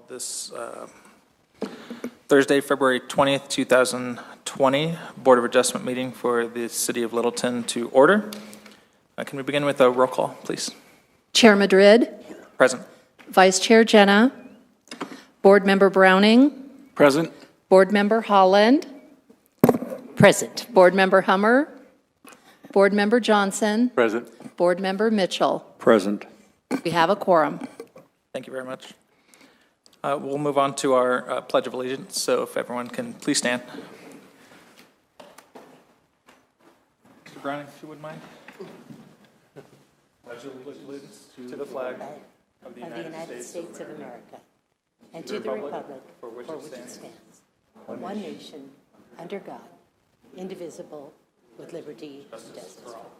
this Thursday, February 20th, 2020 Board of Adjustment meeting for the City of Littleton to order. Can we begin with a roll call, please? Chair Madrid. Present. Vice Chair Jenna. Board Member Browning. Present. Board Member Holland. Present. Board Member Hummer. Board Member Johnson. Present. Board Member Mitchell. Present. We have a quorum. Thank you very much. We'll move on to our Pledge of Allegiance, so if everyone can please stand. Mr. Browning, if you wouldn't mind. Pledge of allegiance to the flag of the United States of America, and to the republic for which it stands, one nation, under God, indivisible, with liberty and justice for all.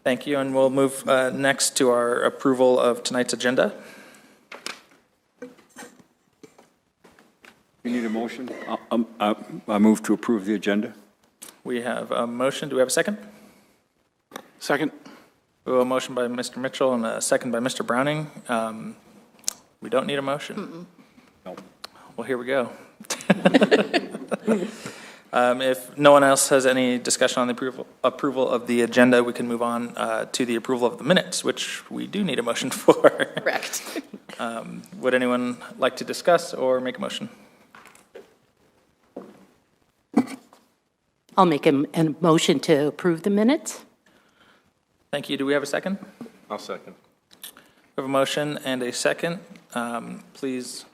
Thank you, and we'll move next to our approval of tonight's agenda. You need a motion? I move to approve the agenda. We have a motion. Do we have a second? Second. We have a motion by Mr. Mitchell and a second by Mr. Browning. We don't need a motion. No. Well, here we go. If no one else has any discussion on the approval of the agenda, we can move on to the approval of the minutes, which we do need a motion for. Correct. Would anyone like to discuss or make a motion? I'll make a motion to approve the minutes. Thank you. Do we have a second? I'll second. We have a motion and a second. Please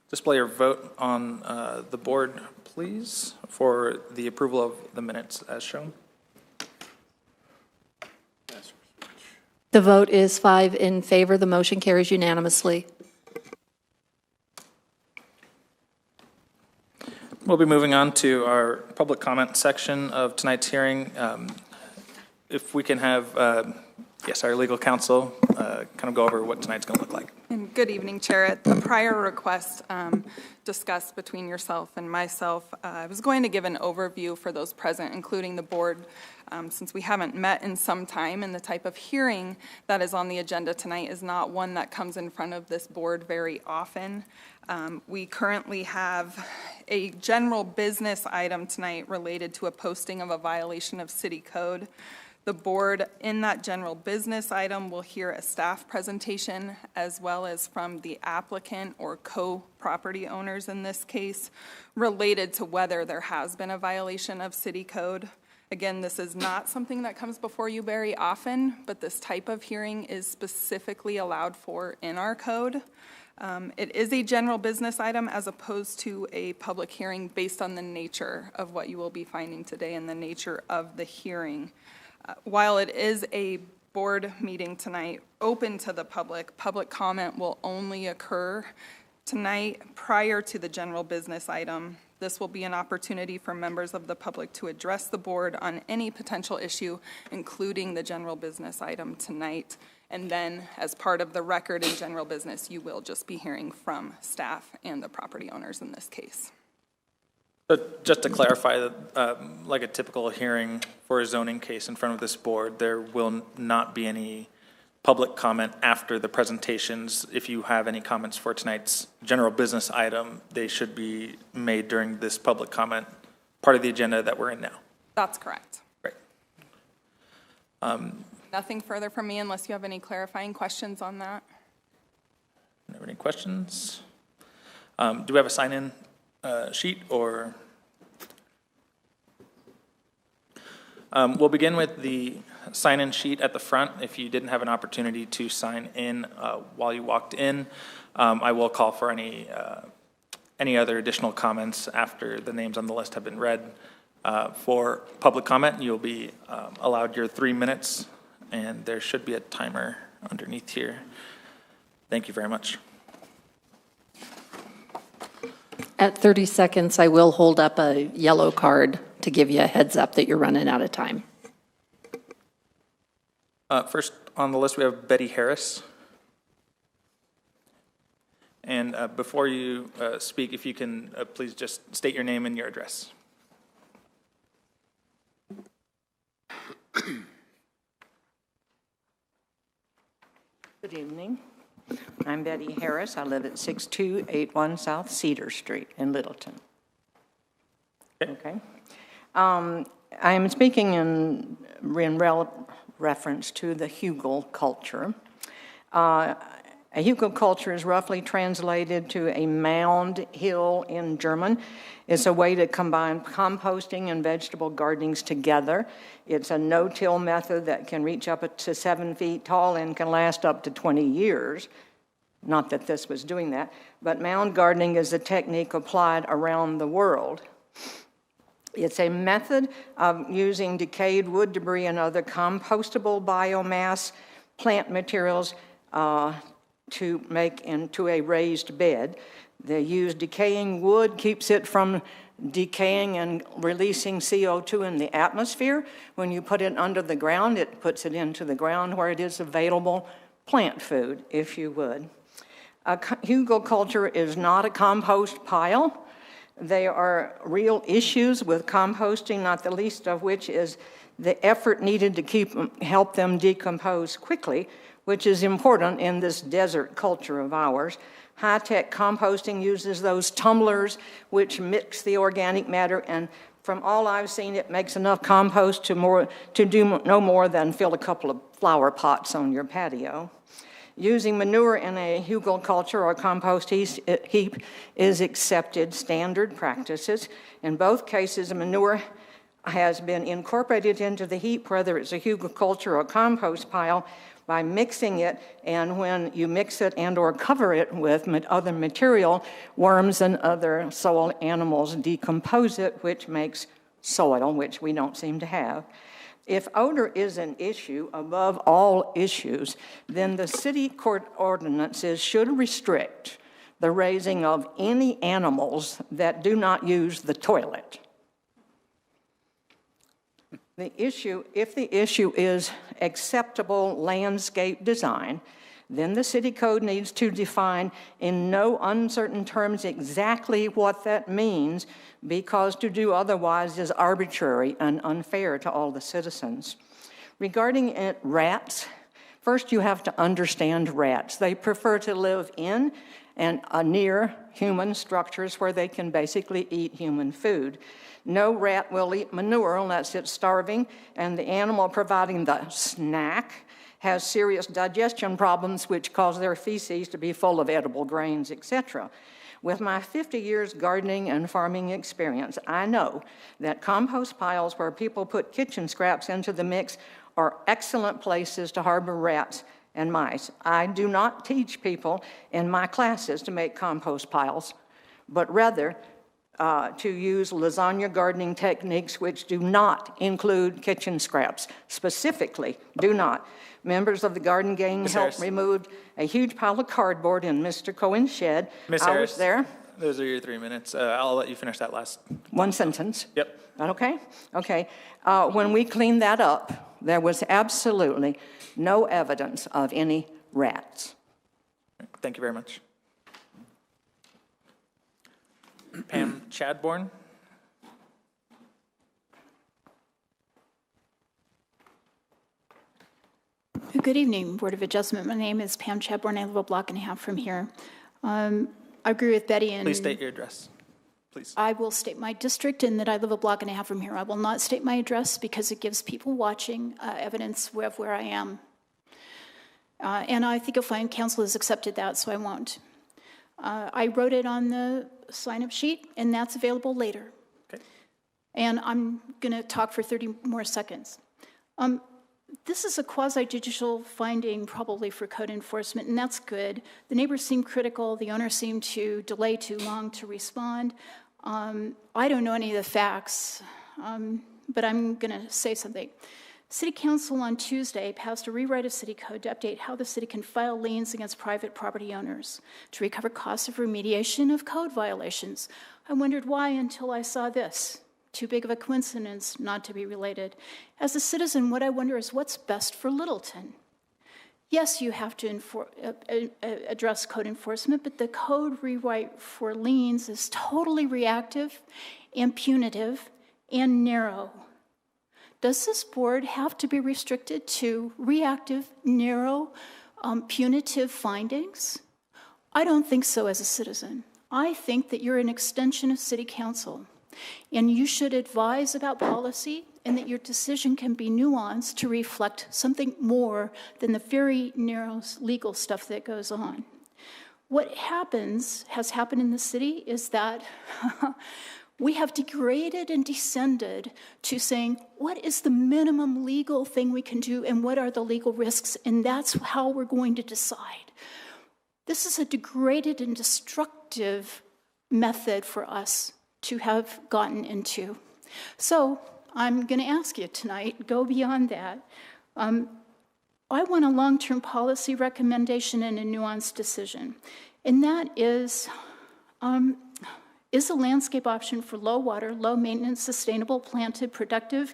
display your vote on the board, please, for the approval of the minutes as shown. The vote is 5 in favor. The motion carries unanimously. We'll be moving on to our public comment section of tonight's hearing. If we can have, yes, our legal counsel kind of go over what tonight's going to look like. And good evening, Chair. At the prior request discussed between yourself and myself, I was going to give an overview for those present, including the board, since we haven't met in some time, and the type of hearing that is on the agenda tonight is not one that comes in front of this board very often. We currently have a general business item tonight related to a posting of a violation of city code. The board, in that general business item, will hear a staff presentation as well as from the applicant or co-property owners in this case, related to whether there has been a violation of city code. Again, this is not something that comes before you very often, but this type of hearing is specifically allowed for in our code. It is a general business item as opposed to a public hearing based on the nature of what you will be finding today and the nature of the hearing. While it is a board meeting tonight open to the public, public comment will only occur tonight prior to the general business item. This will be an opportunity for members of the public to address the board on any potential issue, including the general business item tonight. And then, as part of the record in general business, you will just be hearing from staff and the property owners in this case. But just to clarify, that like a typical hearing for a zoning case in front of this board, there will not be any public comment after the presentations. If you have any comments for tonight's general business item, they should be made during this public comment part of the agenda that we're in now. That's correct. Great. Nothing further from me unless you have any clarifying questions on that. Any questions? Do we have a sign-in sheet or? We'll begin with the sign-in sheet at the front. If you didn't have an opportunity to sign in while you walked in, I will call for any other additional comments after the names on the list have been read. For public comment, you'll be allowed your 3 minutes, and there should be a timer underneath here. Thank you very much. At 30 seconds, I will hold up a yellow card to give you a heads up that you're running out of time. First on the list, we have Betty Harris. And before you speak, if you can please just state your name and your address. Good evening. I'm Betty Harris. I live at 6281 South Cedar Street in Littleton. Okay. I am speaking in reference to the Hugelkultur. A Hugelkultur is roughly translated to a mound hill in German. It's a way to combine composting and vegetable gardenings together. It's a no-till method that can reach up to 7 feet tall and can last up to 20 years. Not that this was doing that, but mound gardening is a technique applied around the world. It's a method of using decayed wood debris and other compostable biomass plant materials to make into a raised bed. They use decaying wood, keeps it from decaying and releasing CO2 in the atmosphere. When you put it under the ground, it puts it into the ground where it is available plant food, if you would. A Hugelkultur is not a compost pile. There are real issues with composting, not the least of which is the effort needed to help them decompose quickly, which is important in this desert culture of ours. High-tech composting uses those tumblers which mix the organic matter, and from all I've seen, it makes enough compost to do no more than fill a couple of flower pots on your patio. Using manure in a Hugelkultur or compost heap is accepted standard practices. In both cases, manure has been incorporated into the heap, whether it's a Hugelkultur or compost pile, by mixing it, and when you mix it and or cover it with other material, worms and other soil animals decompose it, which makes soil, which we don't seem to have. If odor is an issue above all issues, then the city court ordinances should restrict the raising of any animals that do not use the toilet. If the issue is acceptable landscape design, then the city code needs to define in no uncertain terms exactly what that means, because to do otherwise is arbitrary and unfair to all the citizens. Regarding rats, first you have to understand rats. They prefer to live in and near human structures where they can basically eat human food. No rat will eat manure unless it's starving, and the animal providing the snack has serious digestion problems which cause their feces to be full of edible grains, etc. With my 50 years gardening and farming experience, I know that compost piles where people put kitchen scraps into the mix are excellent places to harbor rats and mice. I do not teach people in my classes to make compost piles, but rather to use lasagna gardening techniques which do not include kitchen scraps. Specifically, do not. Members of the garden gang helped remove a huge pile of cardboard in Mr. Cohen's shed. Ms. I Harris, was there. Those are your 3 minutes. I'll let you finish that last. One sentence. Yep. Okay? Okay. When we cleaned that up, there was absolutely no evidence of any rats. Thank you very much. Pam Chadbourne. Good evening, Board of Adjustment. My name is Pam Chadbourne. I live a block and a half from here. I agree with Betty. Please state your address, please. I will state my district and that I live a block and a half from here. I will not state my address because it gives people watching evidence of where I am. And I think you'll find council has accepted that, so I won't. I wrote it on the sign-up sheet, and that's available later. Okay. And I'm going to talk for 30 more seconds. This is a quasi-judicial finding probably for code enforcement, and that's good. The neighbors seem critical. The owner seemed to delay too long to respond. I don't know any of the facts, but I'm going to say something. City Council on Tuesday passed a rewrite of city code to update how the city can file liens against private property owners to recover costs of remediation of code violations. I wondered why until I saw this. Too big of a coincidence not to be related. As a citizen, what I wonder is what's best for Littleton? Yes, you have to address code enforcement, but the code rewrite for liens is totally reactive and punitive and narrow. Does this board have to be restricted to reactive, narrow punitive findings? I don't think so as a citizen. I think that you're an extension of City Council, and you should advise about policy and that your decision can be nuanced to reflect something more than the very narrow legal stuff that goes on. What has happened in the city is that we have degraded and descended to saying, what is the minimum legal thing we can do and what are the legal risks? And that's how we're going to decide. This is a degraded and destructive method for us to have gotten into. So I'm going to ask you tonight, go beyond that. I want a long-term policy recommendation and a nuanced decision. And that is a landscape option for low water, low maintenance, sustainable, planted, productive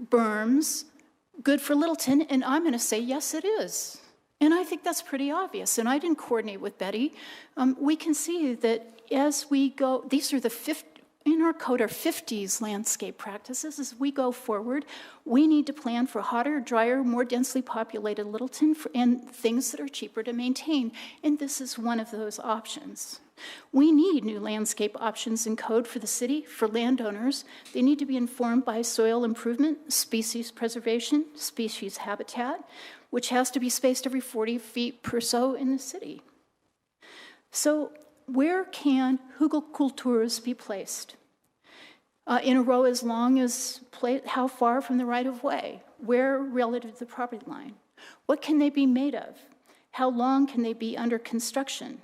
berms good for Littleton? And I'm going to say, yes, it is. And I think that's pretty obvious. And I didn't coordinate with Betty. We can see that as we go, these are the in our code are 50s landscape practices. As we go forward, we need to plan for hotter, drier, more densely populated Littleton and things that are cheaper to maintain. And this is one of those options. We need new landscape options in code for the city, for landowners. They need to be informed by soil improvement, species preservation, species habitat, which has to be spaced every 40 feet per so in the city. So where can Hugelkulturs be placed? In a row as long as, how far from the right-of-way? Where relative to the property line? What can they be made of? How long can they be under construction?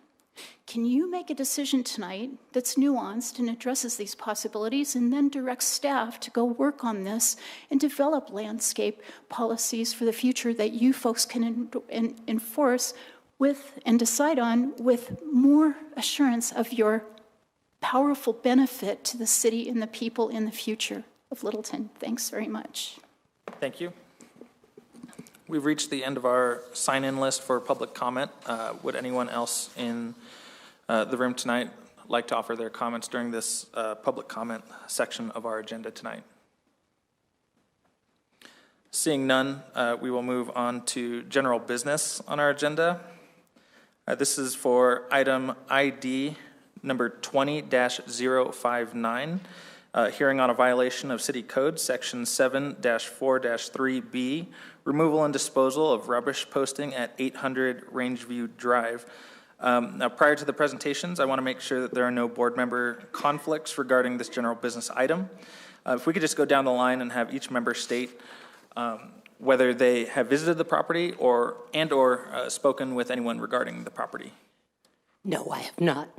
Can you make a decision tonight that's nuanced and addresses these possibilities and then direct staff to go work on this and develop landscape policies for the future that you folks can enforce with and decide on with more assurance of your powerful benefit to the city and the people in the future of Littleton? Thanks very much. Thank you. We've reached the end of our sign-in list for public comment. Would anyone else in the room tonight like to offer their comments during this public comment section of our agenda tonight? Seeing none, we will move on to general business on our agenda. This is for item ID number 20-059, hearing on a violation of City Code Section 7-4-3B, removal and disposal of rubbish posting at 800 Rangeview Drive. Now, prior to the presentations, I want to make sure that there are no board member conflicts regarding this general business item. If we could just go down the line and have each member state whether they have visited the property or spoken with anyone regarding the property. No, I have not.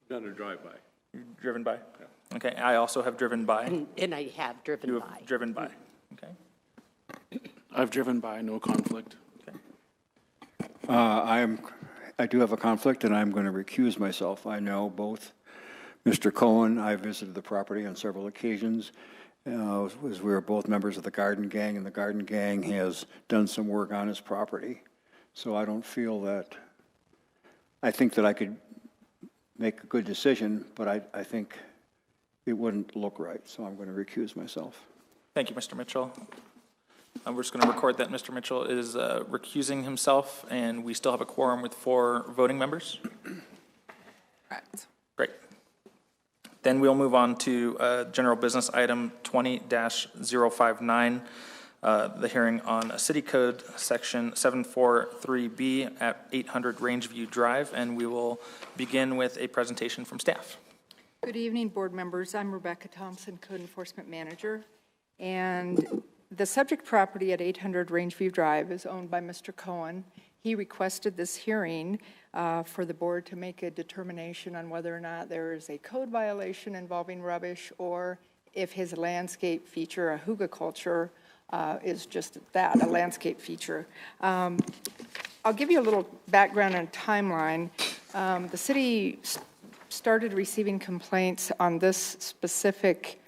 Done a drive-by. You've driven by? Yeah. Okay, I also have driven by. And I have driven You by. have driven by, okay. I've driven by, no conflict. Okay. I do have a conflict, and I'm going to recuse myself. I know both Mr. Cohen. I visited the property on several occasions. As we were both members of the Garden Gang, and the Garden Gang has done some work on his property. So I don't feel that, I think that I could make a good decision, but I think it wouldn't look right, so I'm going to recuse myself. Thank you, Mr. Mitchell. We're just going to record that Mr. Mitchell is recusing himself, and we still have a quorum with 4 voting members. Correct. Great. Then we'll move on to general business item 20-059, the hearing on City Code Section 743B at 800 Rangeview Drive, and we will begin with a presentation from staff. Good evening, board members. I'm Rebecca Thompson, Code Enforcement Manager, and the subject property at 800 Rangeview Drive is owned by Mr. Cohen. He requested this hearing for the board to make a determination on whether or not there is a code violation involving rubbish or if his landscape feature, a Hugelkultur, is just that, a landscape feature. I'll give you a little background and timeline. The city started receiving complaints on this specific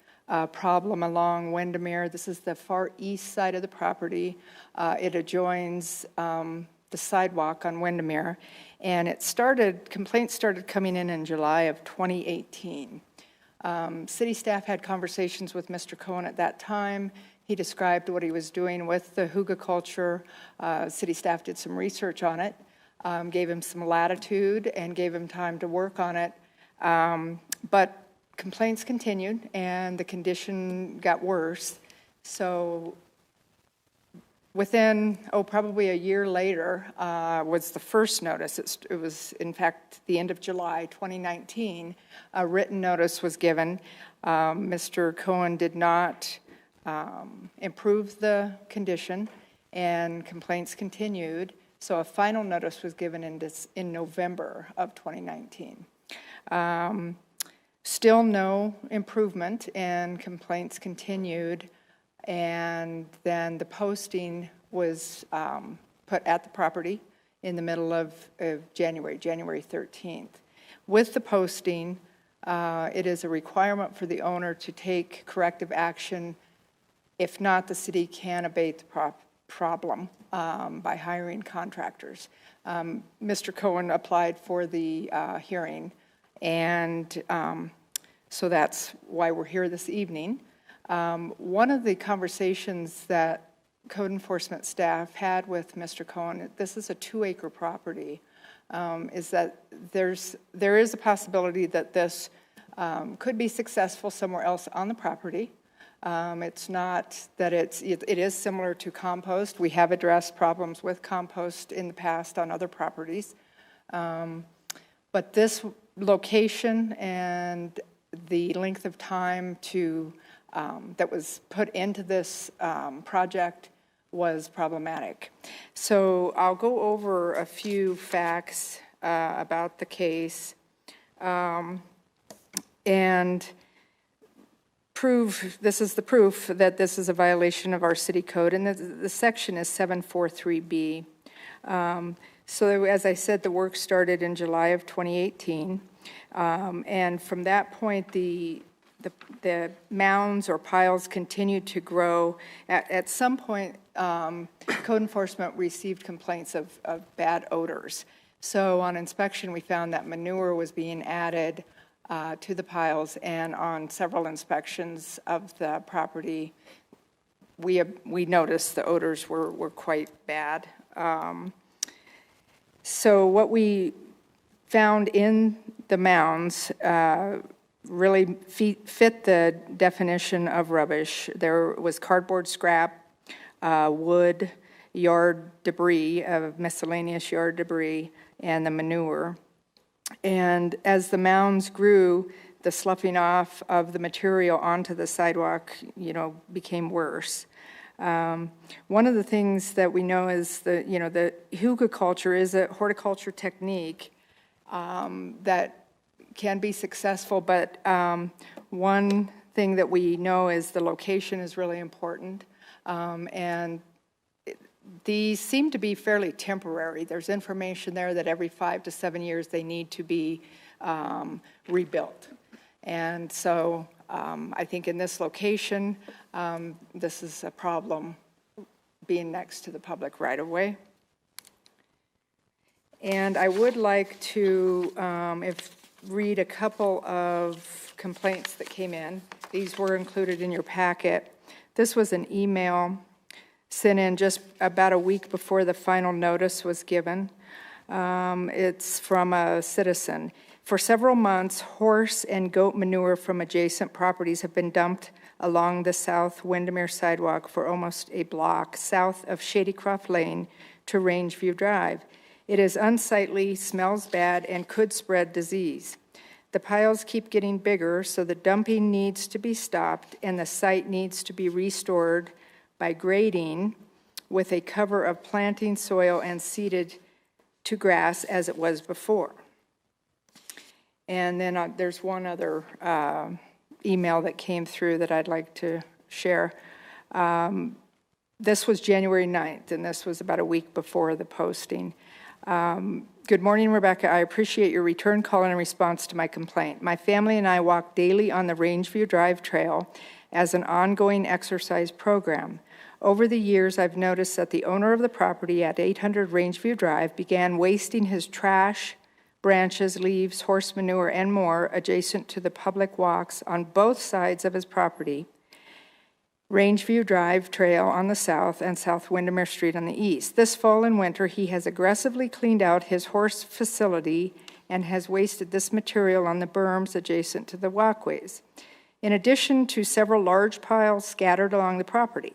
problem along Windermere. This is the far east side of the property. It adjoins the sidewalk on Windermere, and complaints started coming in July of 2018. City staff had conversations with Mr. Cohen at that time. He described what he was doing with the Hugelkultur. City staff did some research on it, gave him some latitude and gave him time to work on it. But complaints continued and the condition got worse. So within, probably a year later, was the first notice. It was, in fact, the end of July 2019. A written notice was given. Mr. Cohen did not improve the condition, and complaints continued. So a final notice was given in November of 2019. Still no improvement, and complaints continued. And then the posting was put at the property in the middle of January 13th. With the posting, it is a requirement for the owner to take corrective action. If not, the city can abate the problem by hiring contractors. Mr. Cohen applied for the hearing, and so that's why we're here this evening. One of the conversations that code enforcement staff had with Mr. Cohen, this is a 2-acre property, is that there is a possibility that this could be successful somewhere else on the property. It's not that it is similar to compost. We have addressed problems with compost in the past on other properties. But this location and the length of time that was put into this project was problematic. So I'll go over a few facts about the case and prove, this is the proof that this is a violation of our city code, and the section is 743B. So as I said, the work started in July of 2018, and from that point, the mounds or piles continued to grow. At some point, code enforcement received complaints of bad odors. So on inspection, we found that manure was being added to the piles, and on several inspections of the property, we noticed the odors were quite bad. So what we found in the mounds really fit the definition of rubbish. There was cardboard scrap, wood, yard debris, miscellaneous yard debris, and the manure. And as the mounds grew, the sloughing off of the material onto the sidewalk, became worse. One of the things that we know is the Hugelkultur is a horticulture technique that can be successful, but one thing that we know is the location is really important, and these seem to be fairly temporary. There's information there that every 5 to 7 years they need to be rebuilt. And so I think in this location, this is a problem being next to the public right-of-way. And I would like to read a couple of complaints that came in. These were included in your packet. This was an email sent in just about a week before the final notice was given. It's from a citizen. For several months, horse and goat manure from adjacent properties have been dumped along the South Windermere sidewalk for almost a block south of Shadycroft Lane to Rangeview Drive. It is unsightly, smells bad, and could spread disease. The piles keep getting bigger, so the dumping needs to be stopped, and the site needs to be restored by grading with a cover of planting soil and seeded to grass as it was before. And then there's one other email that came through that I'd like to share. This was January 9th, and this was about a week before the posting. Good morning, Rebecca. I appreciate your return call in response to my complaint. My family and I walk daily on the Rangeview Drive Trail as an ongoing exercise program. Over the years, I've noticed that the owner of the property at 800 Rangeview Drive began wasting his trash, branches, leaves, horse manure, and more adjacent to the public walks on both sides of his property, Rangeview Drive Trail on the south and South Windermere Street on the east. This fall and winter, he has aggressively cleaned out his horse facility and has wasted this material on the berms adjacent to the walkways, in addition to several large piles scattered along the property.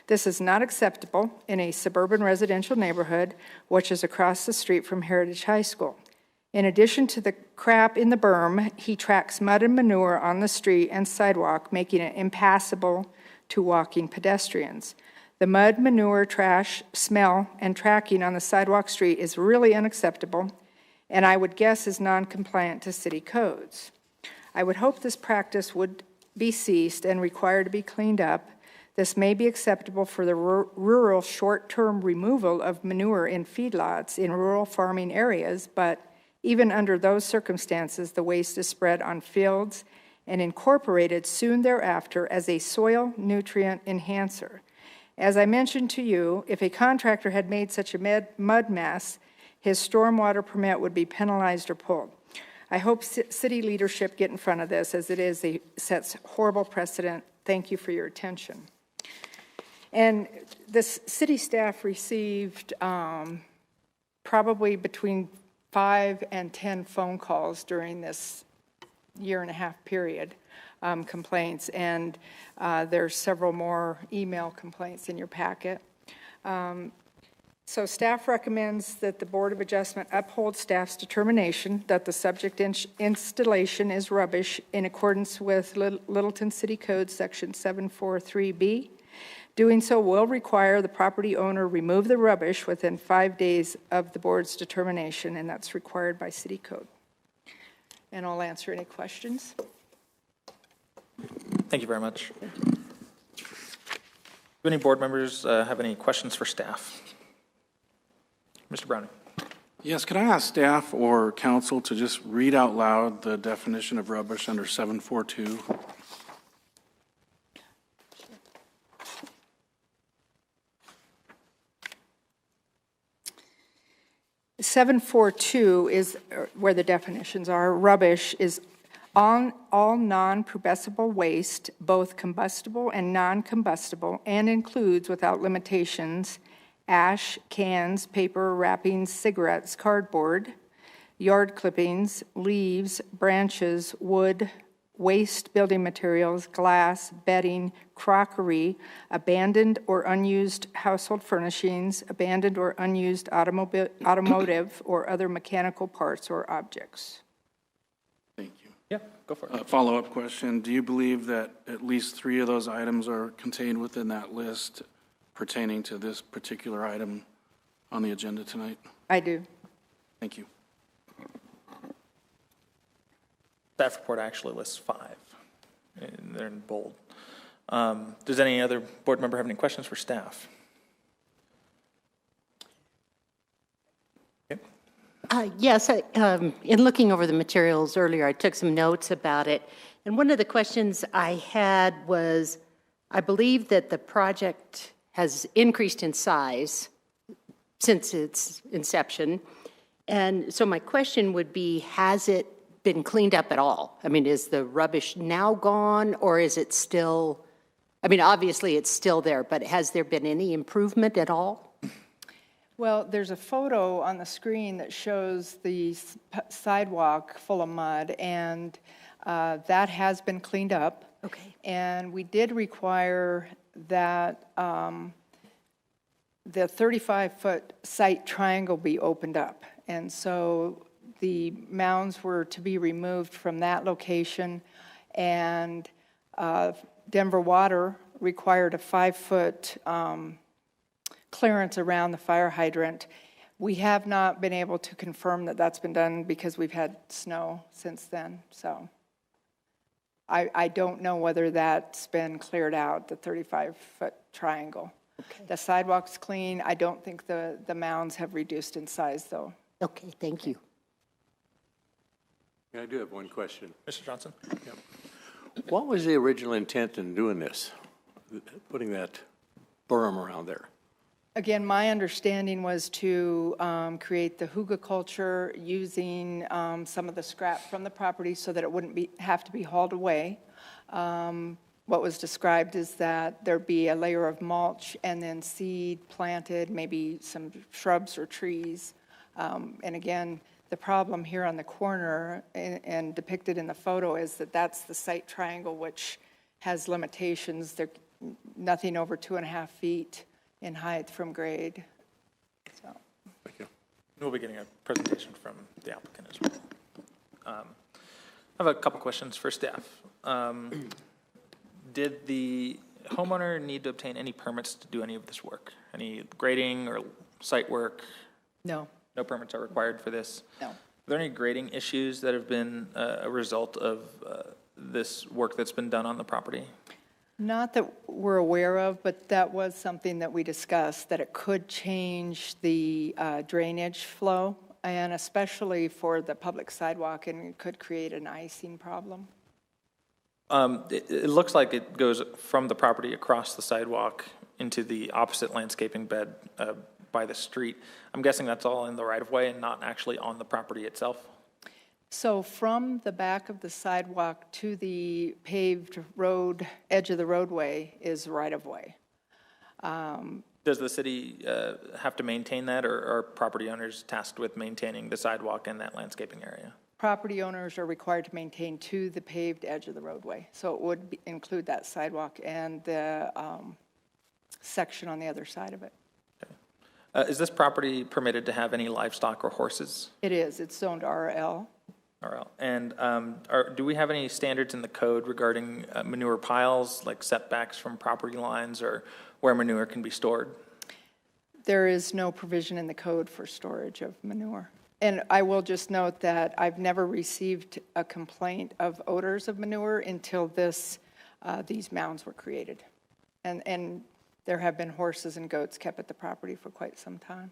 This is not acceptable in a suburban residential neighborhood, which is across the street from Heritage High School. In addition to the crap in the berm, he tracks mud and manure on the street and sidewalk, making it impassable to walking pedestrians. The mud, manure, trash, smell, and tracking on the sidewalk street is really unacceptable, and I would guess is non-compliant to city codes. I would hope this practice would be ceased and required to be cleaned up. This may be acceptable for the rural short-term removal of manure in feedlots in rural farming areas, but even under those circumstances, the waste is spread on fields and incorporated soon thereafter as a soil nutrient enhancer. As I mentioned to you, if a contractor had made such a mud mess, his stormwater permit would be penalized or pulled. I hope city leadership get in front of this, as it sets horrible precedent. Thank you for your attention. And this city staff received probably between 5 and 10 phone calls during this year-and-a-half period, complaints, and there's several more email complaints in your packet. So staff recommends that the Board of Adjustment uphold staff's determination that the subject installation is rubbish in accordance with Littleton City Code Section 743B. Doing so will require the property owner remove the rubbish within 5 days of the board's determination, and that's required by city code. And I'll answer any questions. Thank you very much. Do any board members have any questions for staff? Mr. Browning. Yes, could I ask staff or council to just read out loud the definition of rubbish under 742? 742 is where the definitions are. Rubbish is on all non-pubescible waste, both combustible and non-combustible, and includes, without limitations, ash, cans, paper, wrappings, cigarettes, cardboard, yard clippings, leaves, branches, wood, waste building materials, glass, bedding, crockery, abandoned or unused household furnishings, abandoned or unused automotive or other mechanical parts or objects. Thank you. Yeah, go for it. Follow-up question. Do you believe that at least 3 of those items are contained within that list pertaining to this particular item on the agenda tonight? I do. Thank you. Staff report actually lists 5. And they're in bold. Does any other board member have any questions for staff? Okay. Yes, in looking over the materials earlier, I took some notes about it. And one of the questions I had was, I believe that the project has increased in size since its inception. And so my question would be, has it been cleaned up at all? I mean, is the rubbish now gone, or is it still, I mean, obviously it's still there, but has there been any improvement at all? Well, there's a photo on the screen that shows the sidewalk full of mud, and that has been cleaned up. Okay. And we did require that the 35-foot site triangle be opened up. And so the mounds were to be removed from that location, and Denver Water required a 5-foot clearance around the fire hydrant. We have not been able to confirm that that's been done because we've had snow since then. So I don't know whether that's been cleared out, the 35-foot triangle. Okay. The sidewalk's clean. I don't think the mounds have reduced in size, though. Okay, thank you. I do have one question. Mr. Johnson? Yeah. What was the original intent in doing this, putting that berm around there? Again, my understanding was to create the Hugelkultur using some of the scrap from the property so that it wouldn't have to be hauled away. What was described is that there'd be a layer of mulch and then seed planted, maybe some shrubs or trees. And again, the problem here on the corner and depicted in the photo is that that's the site triangle, which has limitations. They're nothing over 2.5 feet in height from grade. So. Thank you. We'll be getting a presentation from the applicant as well. I have a couple questions for staff. Did the homeowner need to obtain any permits to do any of this work? Any grading or site work? No. No permits are required for this? No. Are there any grading issues that have been a result of this work that's been done on the property? Not that we're aware of, but that was something that we discussed, that it could change the drainage flow, and especially for the public sidewalk, and it could create an icing problem. It looks like it goes from the property across the sidewalk into the opposite landscaping bed by the street. I'm guessing that's all in the right-of-way and not actually on the property itself? So from the back of the sidewalk to the paved road, edge of the roadway is right-of-way. Does the city have to maintain that, or are property owners tasked with maintaining the sidewalk and that landscaping area? Property owners are required to maintain to the paved edge of the roadway. So it would include that sidewalk and the section on the other side of it. Okay. Is this property permitted to have any livestock or horses? It is. It's zoned RL. RL. And do we have any standards in the code regarding manure piles, like setbacks from property lines or where manure can be stored? There is no provision in the code for storage of manure. And I will just note that I've never received a complaint of odors of manure until these mounds were created. And there have been horses and goats kept at the property for quite some time.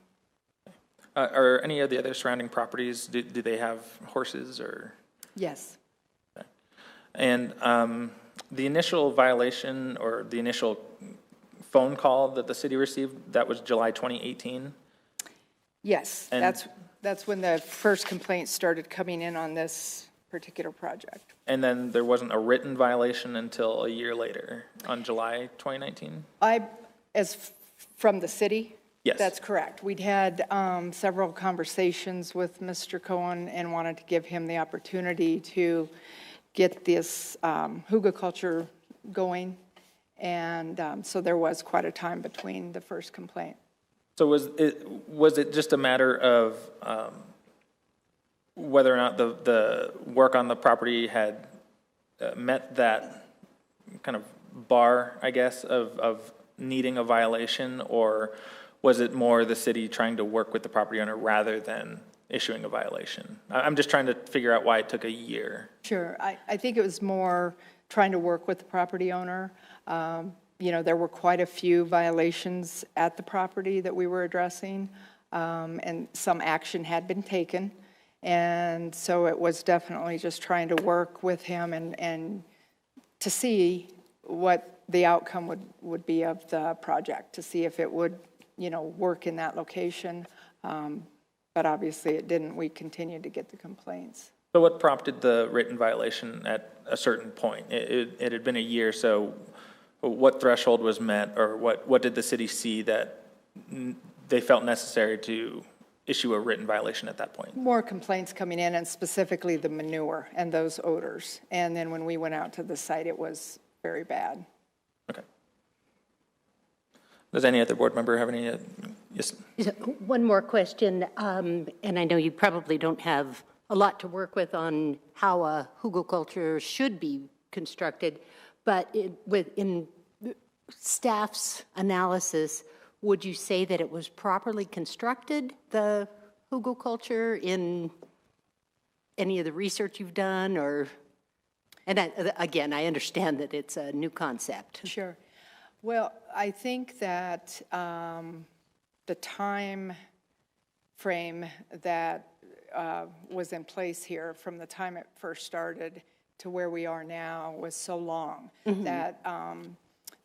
Are any of the other surrounding properties, do they have horses or? Yes. Okay. And the initial violation or the initial phone call that the city received, that was July 2018? Yes, And that's when the first complaints started coming in on this particular project. And then there wasn't a written violation until a year later, on July 2019? From the city? Yes. That's correct. We'd had several conversations with Mr. Cohen and wanted to give him the opportunity to get this Hugelkultur going. And so there was quite a time between the first complaint. So was it just a matter of whether or not the work on the property had met that kind of bar, I guess, of needing a violation, or was it more the city trying to work with the property owner rather than issuing a violation? I'm just trying to figure out why it took a year. Sure. I think it was more trying to work with the property owner. You know, there were quite a few violations at the property that we were addressing, and some action had been taken. And so it was definitely just trying to work with him and to see what the outcome would be of the project, to see if it would, you know, work in that location. But obviously it didn't. We continued to get the complaints. So what prompted the written violation at a certain point? It had been a year, so what threshold was met, or what did the city see that they felt necessary to issue a written violation at that point? More complaints coming in, and specifically the manure and those odors. And then when we went out to the site, it was very bad. Okay. Does any other board member have any? Yes. One more question, and I know you probably don't have a lot to work with on how a Hugelkultur should be constructed, but in staff's analysis, would you say that it was properly constructed, the Hugelkultur, in any of the research you've done? Or, and again, I understand that it's a new concept. Sure. Well, I think that the time frame that was in place here from the time it first started to where we are now was so long that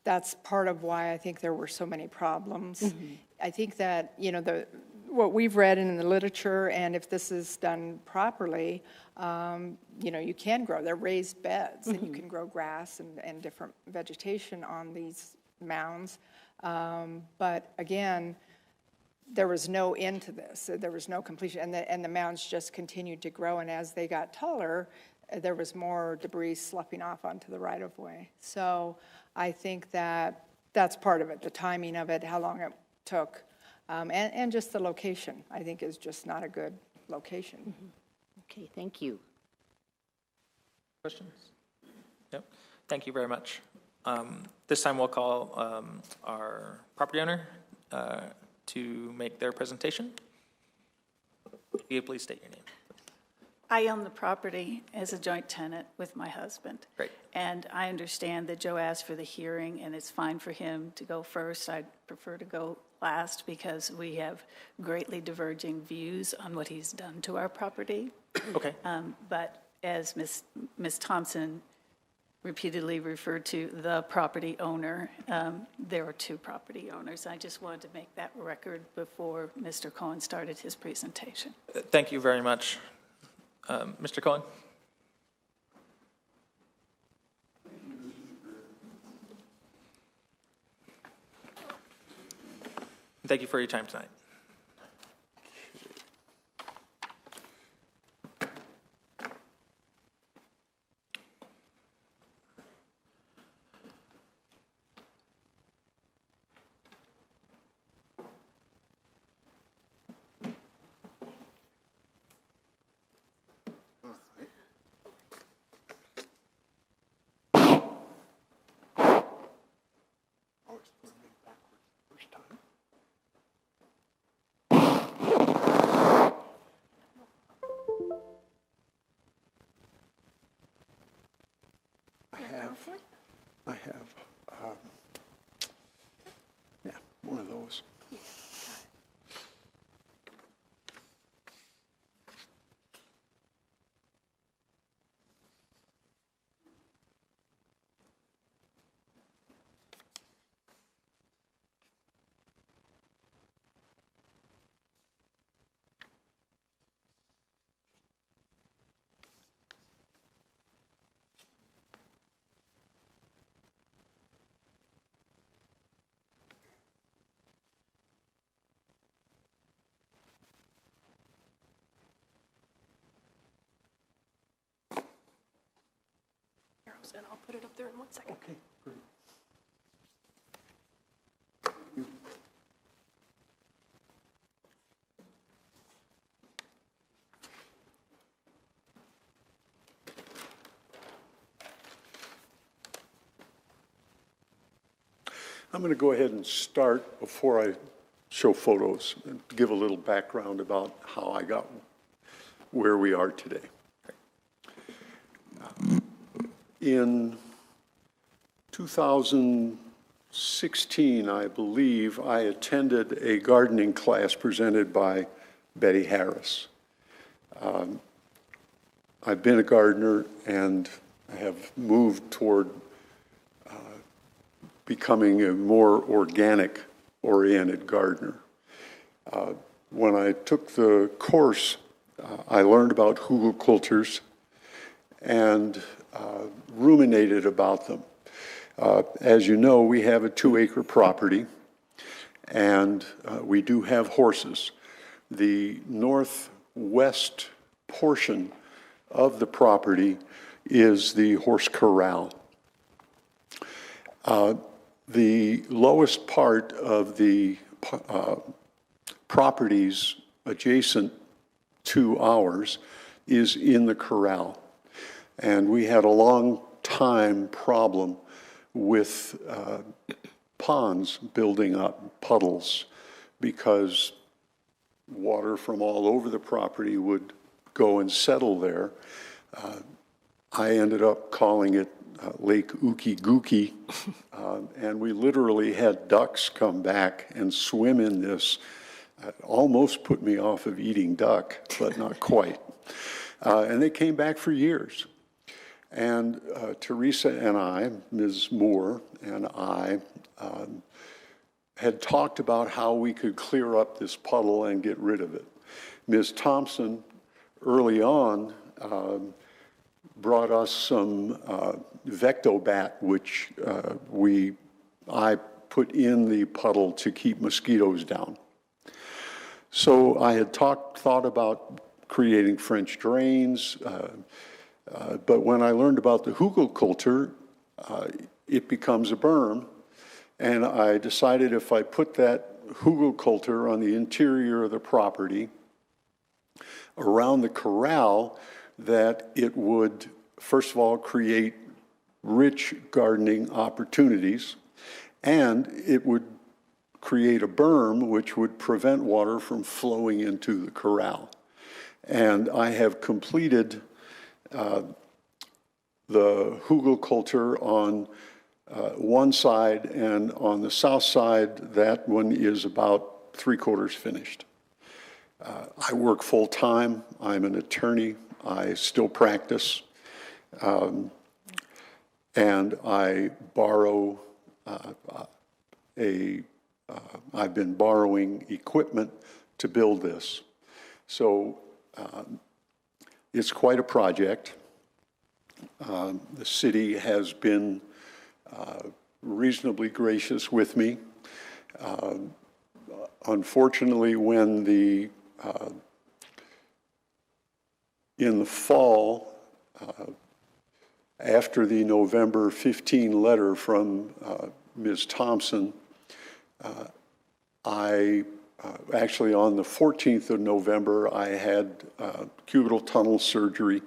that's part of why I think there were so many problems. I think that, you know, what we've read in the literature, and if this is done properly, you know, you can grow. They're raised beds, and you can grow grass and different vegetation on these mounds. But again, there was no end to this. There was no completion, and the mounds just continued to grow. And as they got taller, there was more debris sloughing off onto the right-of-way. So I think that that's part of it, the timing of it, how long it took, and just the location, I think, is just not a good location. Okay, thank you. Questions? Yep. Thank you very much. This time we'll call our property owner to make their presentation. If you please state your name. I own the property as a joint tenant with my husband. Great. And I understand that Joe asked for the hearing, and it's fine for him to go first. I'd prefer to go last because we have greatly diverging views on what he's done to our property. Okay. But as Ms. Thompson repeatedly referred to the property owner, there are two property owners. I just wanted to make that record before Mr. Cohen started his presentation. Thank you very much. Mr. Cohen? Thank you for your time tonight. I have, yeah, one of those. And I'll put it up there in 1 second. Okay, great. I'm going to go ahead and start before I show photos and give a little background about how I got where we are today. In 2016, I believe, I attended a gardening class presented by Betty Harris. I've been a gardener and I have moved toward becoming a more organic-oriented gardener. When I took the course, I learned about Hugelkulturs and ruminated about them. As you know, we have a 2-acre property, and we do have horses. The northwest portion of the property is the horse corral. The lowest part of the properties adjacent to ours is in the corral. And we had a long time problem with ponds building up, puddles, because water from all over the property would go and settle there. I ended up calling it Lake Ookie Gookie, and we literally had ducks come back and swim in this. It almost put me off of eating duck, but not quite. And they came back for years. And Teresa and I, Ms. Moore and I, had talked about how we could clear up this puddle and get rid of it. Ms. Thompson, early on, brought us some Vectobat, which I put in the puddle to keep mosquitoes down. So I had thought about creating French drains, but when I learned about the Hugelkultur, it becomes a berm, and I decided if I put that Hugelkultur on the interior of the property, around the corral, that it would, first of all, create rich gardening opportunities, and it would create a berm which would prevent water from flowing into the corral. And I have completed the Hugelkultur on one side, and on the south side, that one is about 3/4 finished. I work full-time. I'm an attorney. I still practice. And I borrow I've been borrowing equipment to build this. So it's quite a project. The city has been reasonably gracious with me. Unfortunately, when in the fall, after the November 15 letter from Ms. Thompson, actually on the 14th of November, I had cubital tunnel surgery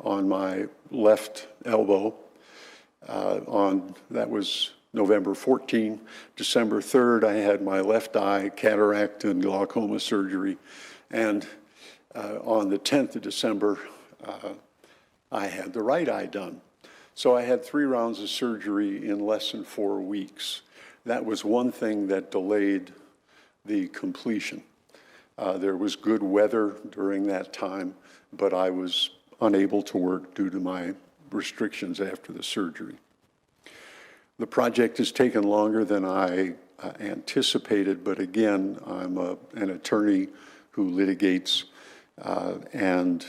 on my left elbow. That was November 14. December 3rd, I had my left eye cataract and glaucoma surgery. And on the 10th of December, I had the right eye done. So I had 3 rounds of surgery in less than 4 weeks. That was one thing that delayed the completion. There was good weather during that time, but I was unable to work due to my restrictions after the surgery. The project has taken longer than I anticipated, but again, I'm an attorney who litigates, and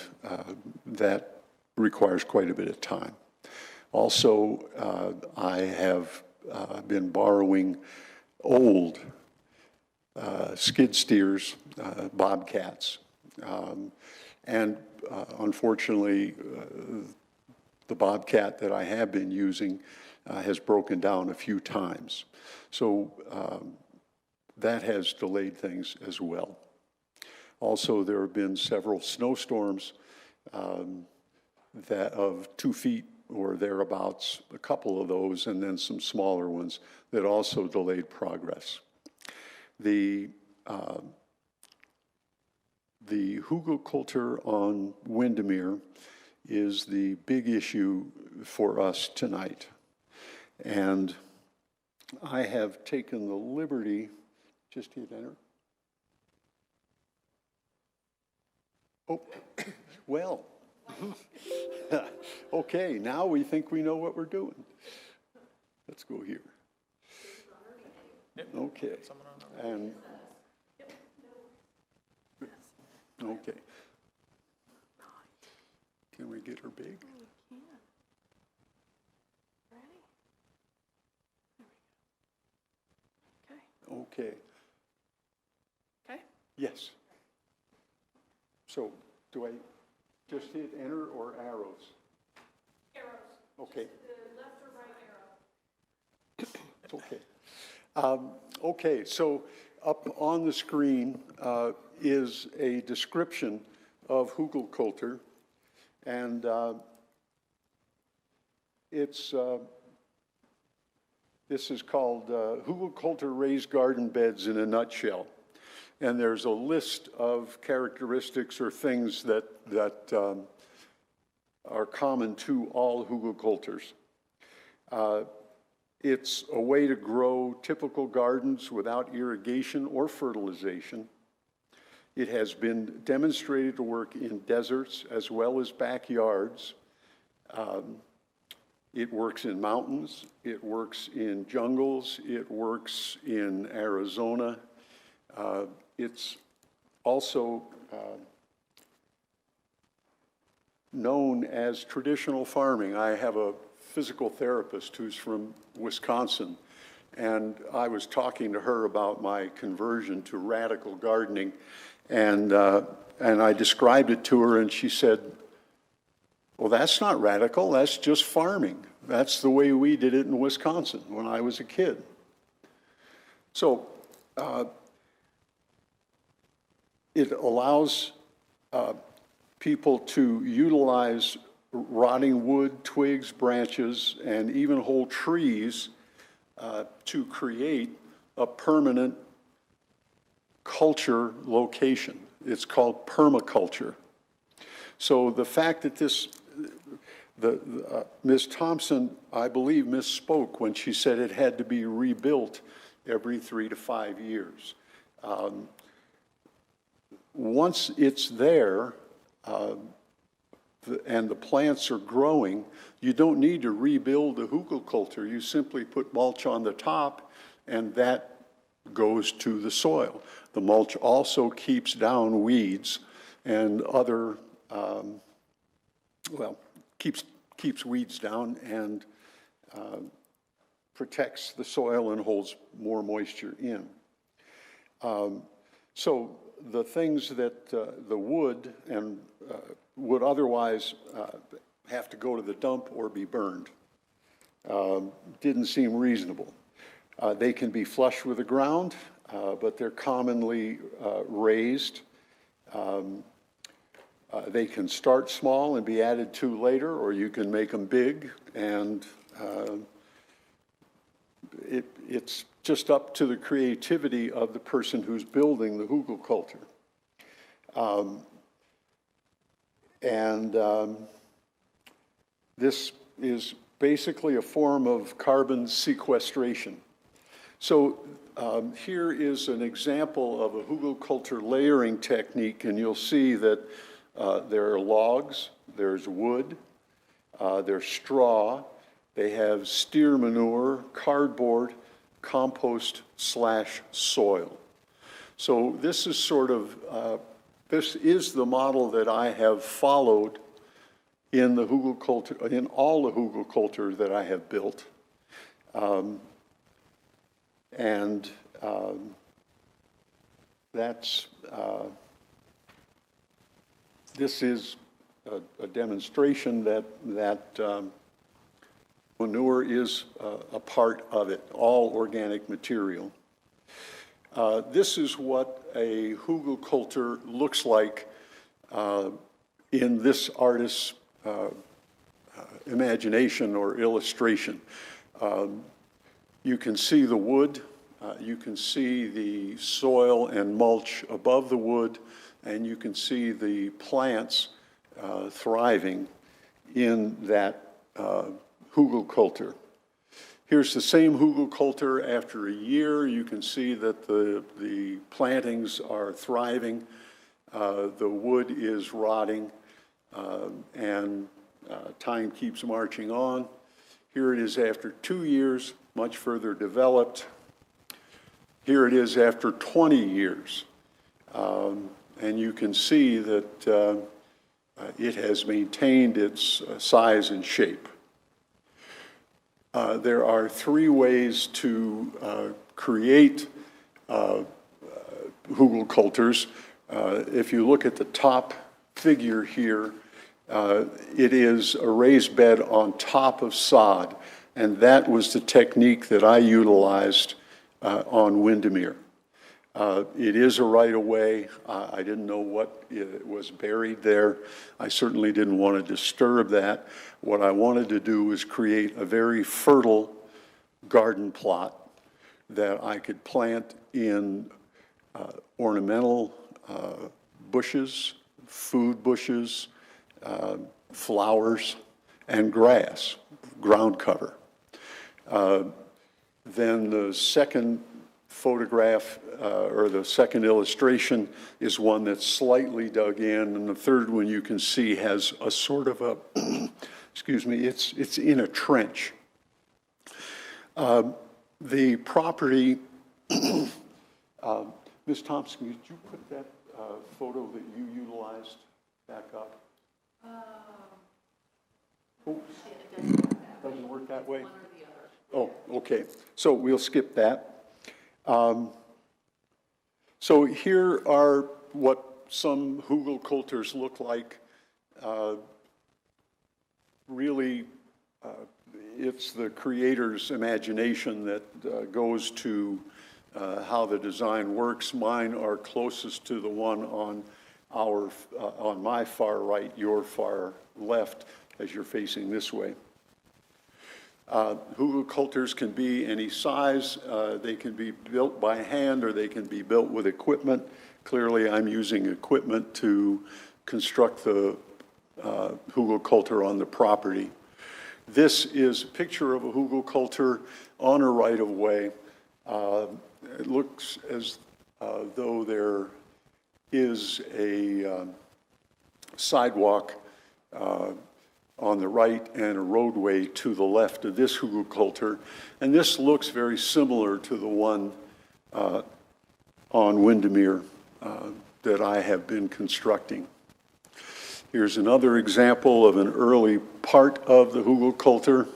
that requires quite a bit of time. Also, I have been borrowing old skid steers, bobcats, and unfortunately, the bobcat that I have been using has broken down a few times. So that has delayed things as well. Also, there have been several snowstorms that of 2 feet or thereabouts, a couple of those, and then some smaller ones that also delayed progress. The Hugelkultur on Windermere is the big issue for us tonight. And I have taken the liberty, just hit enter. Oh, well, okay, now we think we know what we're doing. Let's go here. Okay, and, okay. Can we get her big? Okay. Okay. Yes. So, do I just hit enter or arrows? Arrows. Okay. The left or right arrow. Okay. Okay, so up on the screen is a description of Hugelkultur, and this is called Hugelkultur Raised Garden Beds in a Nutshell. And there's a list of characteristics or things that are common to all Hugelkulturs. It's a way to grow typical gardens without irrigation or fertilization. It has been demonstrated to work in deserts as well as backyards. It works in mountains, it works in jungles, it works in Arizona. It's also known as traditional farming. I have a physical therapist who's from Wisconsin, and I was talking to her about my conversion to radical gardening, and I described it to her, and she said, well, that's not radical, that's just farming. That's the way we did it in Wisconsin when I was a kid. So it allows people to utilize rotting wood, twigs, branches, and even whole trees to create a permanent culture location. It's called permaculture. So the fact that Ms. Thompson, I believe, misspoke when she said it had to be rebuilt every 3 to 5 years. Once it's there and the plants are growing, you don't need to rebuild the Hugelkultur. You simply put mulch on the top, and that goes to the soil. The mulch also keeps down weeds and other, keeps weeds down and protects the soil and holds more moisture in. So the things that the wood and would otherwise have to go to the dump or be burned didn't seem reasonable. They can be flush with the ground, but they're commonly raised. They can start small and be added to later, or you can make them big, and it's just up to the creativity of the person who's building the Hugelkultur. This is basically a form of carbon sequestration. So here is an example of a Hugelkultur layering technique, and you'll see that there are logs, there's wood, there's straw, they have steer manure, cardboard, compost / soil. So this is sort of, this is the model that I have followed in the Hugelkultur, in all the Hugelkultur that I have built. This is a demonstration that manure is a part of it, all organic material. This is what a Hugelkultur looks like in this artist's imagination or illustration. You can see the wood, you can see the soil and mulch above the wood, and you can see the plants thriving in that Hugelkultur. Here's the same Hugelkultur after a year. You can see that the plantings are thriving, the wood is rotting, and time keeps marching on. Here it is after 2 years, much further developed. Here it is after 20 years. And you can see that it has maintained its size and shape. There are 3 ways to create Hugelkulturs. If you look at the top figure here, it is a raised bed on top of sod, and that was the technique that I utilized on Windermere. It is a right-of-way. I didn't know what was buried there. I certainly didn't want to disturb that. What I wanted to do was create a very fertile garden plot that I could plant in ornamental bushes, food bushes, flowers, and grass, ground cover. Then the second photograph or the second illustration is one that's slightly dug in, and the third one you can see has a sort of excuse me, it's in a trench. The property, Ms. Thompson, did you put that photo that you utilized back up? Oops. Doesn't work that way? Oh, okay. So we'll skip that. So here are what some Hugelkulters look like. Really, it's the creator's imagination that goes to how the design works. Mine are closest to the one on my far right, your far left, as you're facing this way. Hugelkulters can be any size. They can be built by hand or they can be built with equipment. Clearly, I'm using equipment to construct the Hugelkultur on the property. This is a picture of a Hugelkultur on a right-of-way. It looks as though there is a sidewalk on the right and a roadway to the left of this Hugelkultur. And this looks very similar to the one on Windermere that I have been constructing. Here's another example of an early part of the Hugelkultur.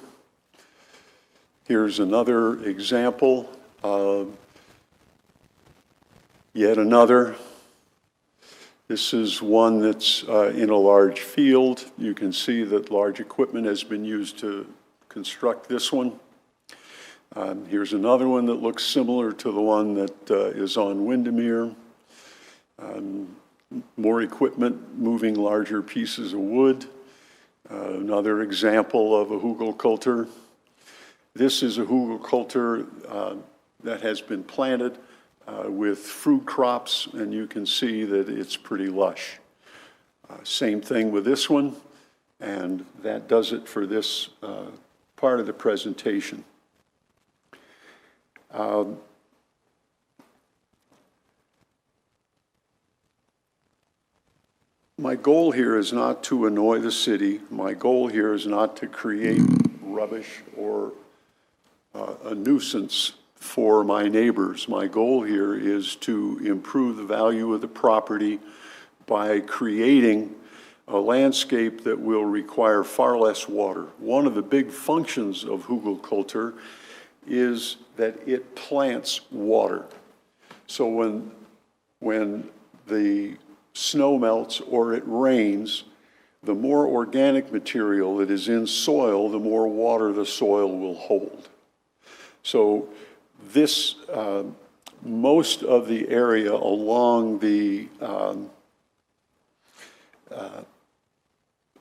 Here's another example of yet another. This is one that's in a large field. You can see that large equipment has been used to construct this one. Here's another one that looks similar to the one that is on Windermere. More equipment moving larger pieces of wood. Another example of a Hugelkultur. This is a Hugelkultur that has been planted with fruit crops, and you can see that it's pretty lush. Same thing with this one, and that does it for this part of the presentation. My goal here is not to annoy the city. My goal here is not to create rubbish or a nuisance for my neighbors. My goal here is to improve the value of the property by creating a landscape that will require far less water. One of the big functions of Hugelkultur is that it plants water. So when the snow melts or it rains, the more organic material that is in soil, the more water the soil will hold. So this, most of the area along the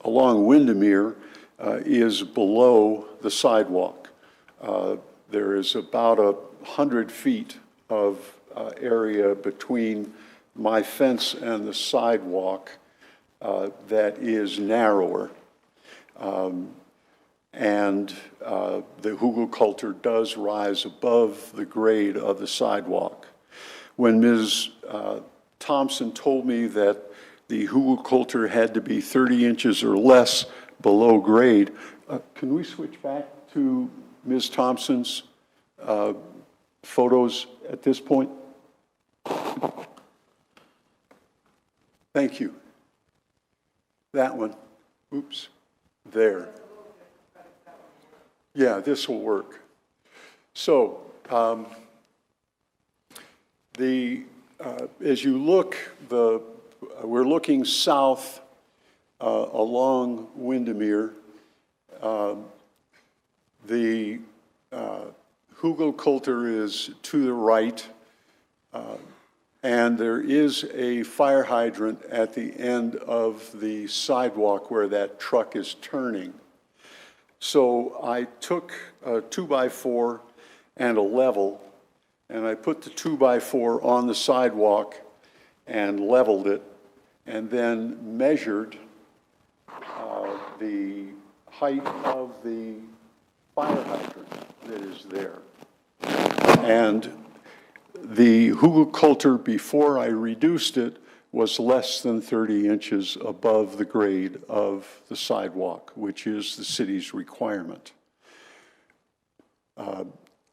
along Windermere is below the sidewalk. There is about 100 feet of area between my fence and the sidewalk that is narrower. And the Hugelkultur does rise above the grade of the sidewalk. When Ms. Thompson told me that the Hugelkultur had to be 30 inches or less below grade, can we switch back to Ms. Thompson's photos at this point? Thank you. That one. Oops. There. Yeah, this will work. So, as you look, we're looking south along Windermere. The Hugelkultur is to the right, and there is a fire hydrant at the end of the sidewalk where that truck is turning. So I took a 2x4 and a level, and I put the 2x4 on the sidewalk and leveled it, and then measured the height of the fire hydrant that is there. And the Hugelkultur, before I reduced it, was less than 30 inches above the grade of the sidewalk, which is the city's requirement.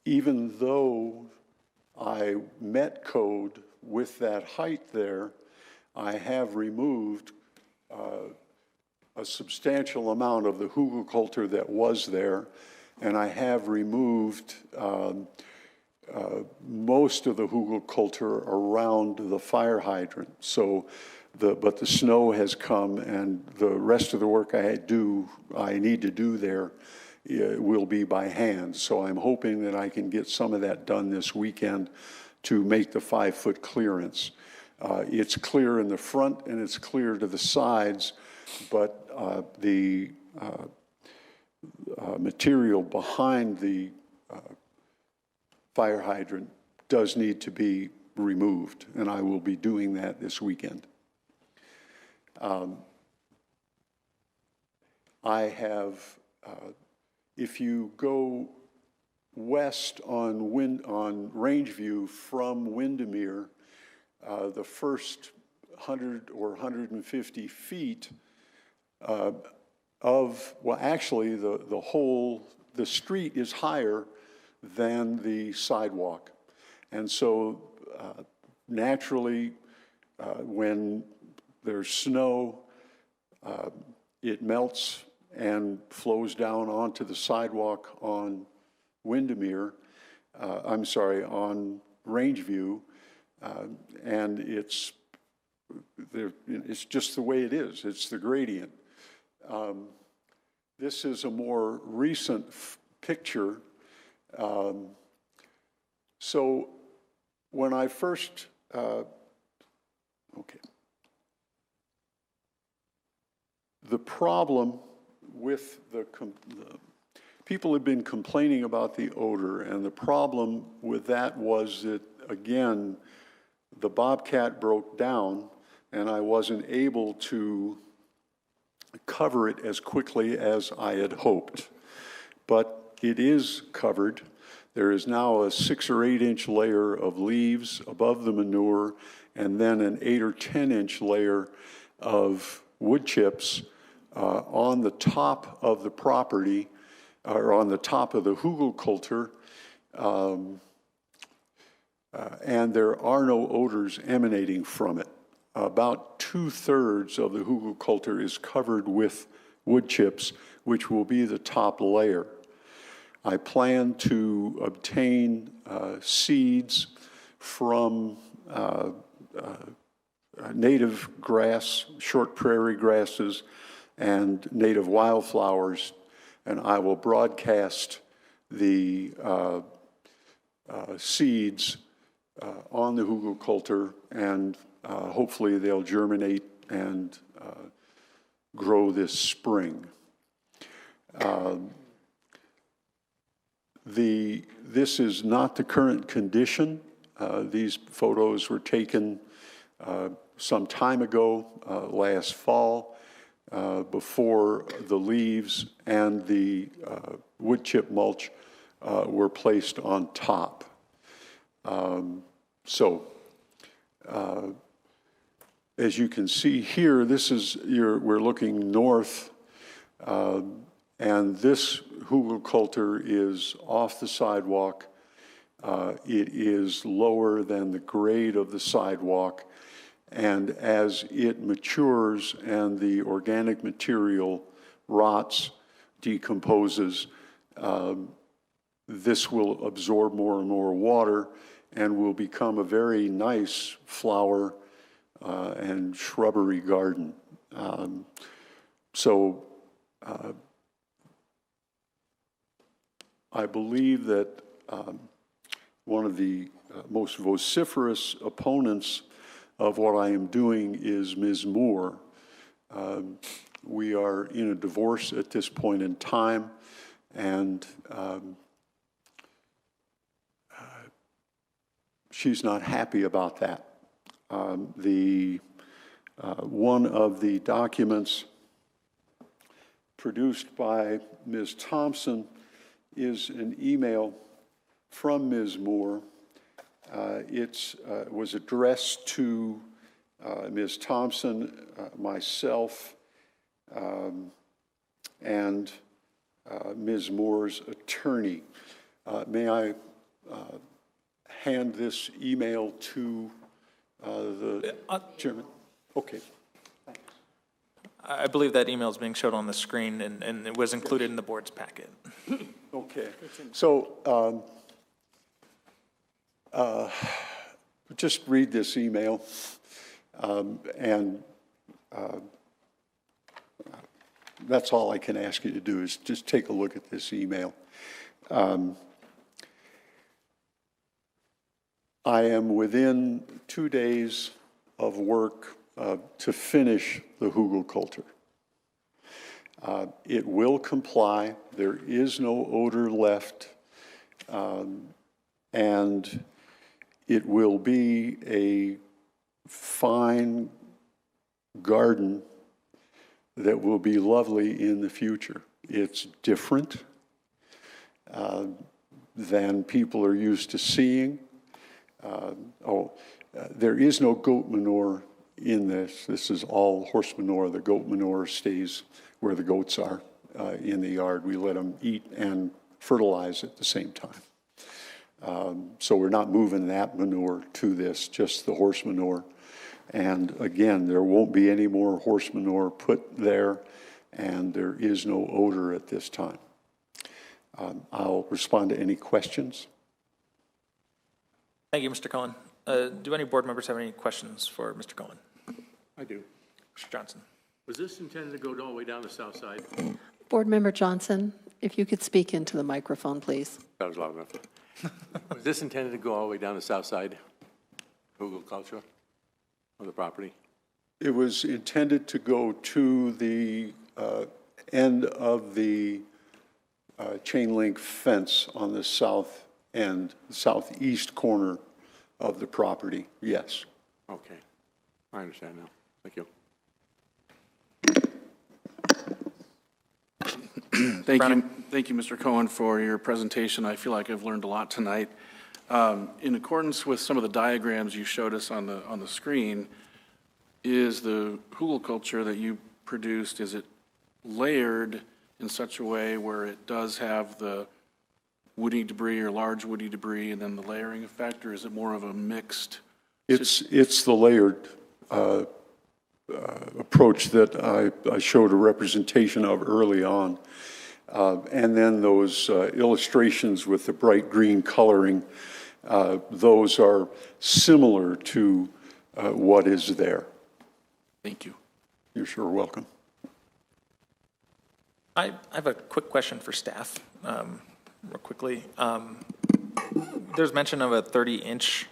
Even though I met code with that height there, I have removed a substantial amount of the Hugelkultur that was there, and I have removed most of the Hugelkultur around the fire hydrant. So, but the snow has come, and the rest of the work I need to do there will be by hand. So I'm hoping that I can get some of that done this weekend to make the 5-foot clearance. It's clear in the front and it's clear to the sides, but the material behind the fire hydrant does need to be removed, and I will be doing that this weekend. I have, if you go west on Rangeview from Windermere, the first 100 or 150 feet well, actually, the street is higher than the sidewalk. And so naturally, when there's snow, it melts and flows down onto the sidewalk on Windermere, on Rangeview, and it's just the way it is. It's the gradient. This is a more recent picture. So when I first, the problem with the people have been complaining about the odor, and the problem with that was that, again, the Bobcat broke down, and I wasn't able to cover it as quickly as I had hoped. But it is covered. There is now a 6 or 8 inch layer of leaves above the manure, and then an 8 or 10 inch layer of wood chips on the top of the property, or on the top of the Hugelkultur, and there are no odors emanating from it. About 2/3 of the Hugelkultur is covered with wood chips, which will be the top layer. I plan to obtain seeds from native grass, short prairie grasses, and native wildflowers, and I will broadcast the seeds on the Hugelkultur, and hopefully they'll germinate and grow this spring. This is not the current condition. These photos were taken some time ago, last fall, before the leaves and the wood chip mulch were placed on top. As you can see here, we're looking north, and this Hugelkultur is off the sidewalk. It is lower than the grade of the sidewalk, and as it matures and the organic material rots, decomposes, this will absorb more and more water and will become a very nice flower and shrubbery garden. I believe that one of the most vociferous opponents of what I am doing is Ms. Moore. We are in a divorce at this point in time, and she's not happy about that. One of the documents produced by Ms. Thompson is an email from Ms. Moore. It was addressed to Ms. Thompson, myself, and Ms. Moore's attorney. May I hand this email to the chairman? Okay. I believe that email is being shown on the screen, and it was included in the board's packet. Okay. So just read this email, and that's all I can ask you to do is just take a look at this email. I am within 2 days of work to finish the Hugelkultur. It will comply. There is no odor left, and it will be a fine garden that will be lovely in the future. It's different than people are used to seeing. There is no goat manure in this. This is all horse manure. The goat manure stays where the goats are in the yard. We let them eat and fertilize at the same time. So we're not moving that manure to this, just the horse manure. And again, there won't be any more horse manure put there, and there is no odor at this time. I'll respond to any questions. Thank you, Mr. Cohen. Do any board members have any questions for Mr. Cohen? I do. Mr. Johnson. Was this intended to go all the way down the south side? Board Member Johnson, if you could speak into the microphone, please. That was loud enough. Was this intended to go all the way down the south side, Hugelkultur, of the property? It was intended to go to the end of the chain link fence on the south end, southeast corner of the property, yes. Okay. I understand now. Thank you. Thank you, Mr. Cohen, for your presentation. I feel like I've learned a lot tonight. In accordance with some of the diagrams you showed us on the screen, is the Hugelkultur that you produced, is it layered in such a way where it does have the woody debris or large woody debris and then the layering effect, or is it more of a mixed? It's the layered approach that I showed a representation of early on. And then those illustrations with the bright green coloring, those are similar to what is there. Thank you. You're sure welcome. I have a quick question for staff, real quickly. There's mention of a 30-inch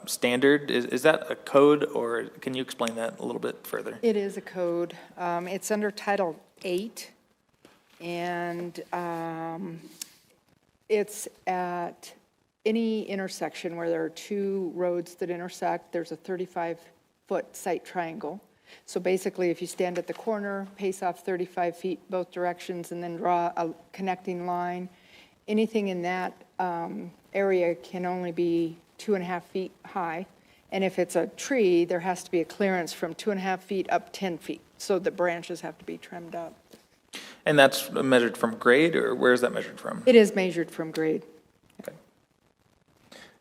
standard. Is that a code, or can you explain that a little bit further? It is a code. It's under Title 8, and it's at any intersection where there are two roads that intersect. There's a 35-foot sight triangle. So basically, if you stand at the corner, pace off 35 feet both directions, and then draw a connecting line, anything in that area can only be 2.5 feet high. And if it's a tree, there has to be a clearance from 2.5 feet up 10 feet. So the branches have to be trimmed up. And that's measured from grade, or where is that measured from? It is measured from grade. Okay.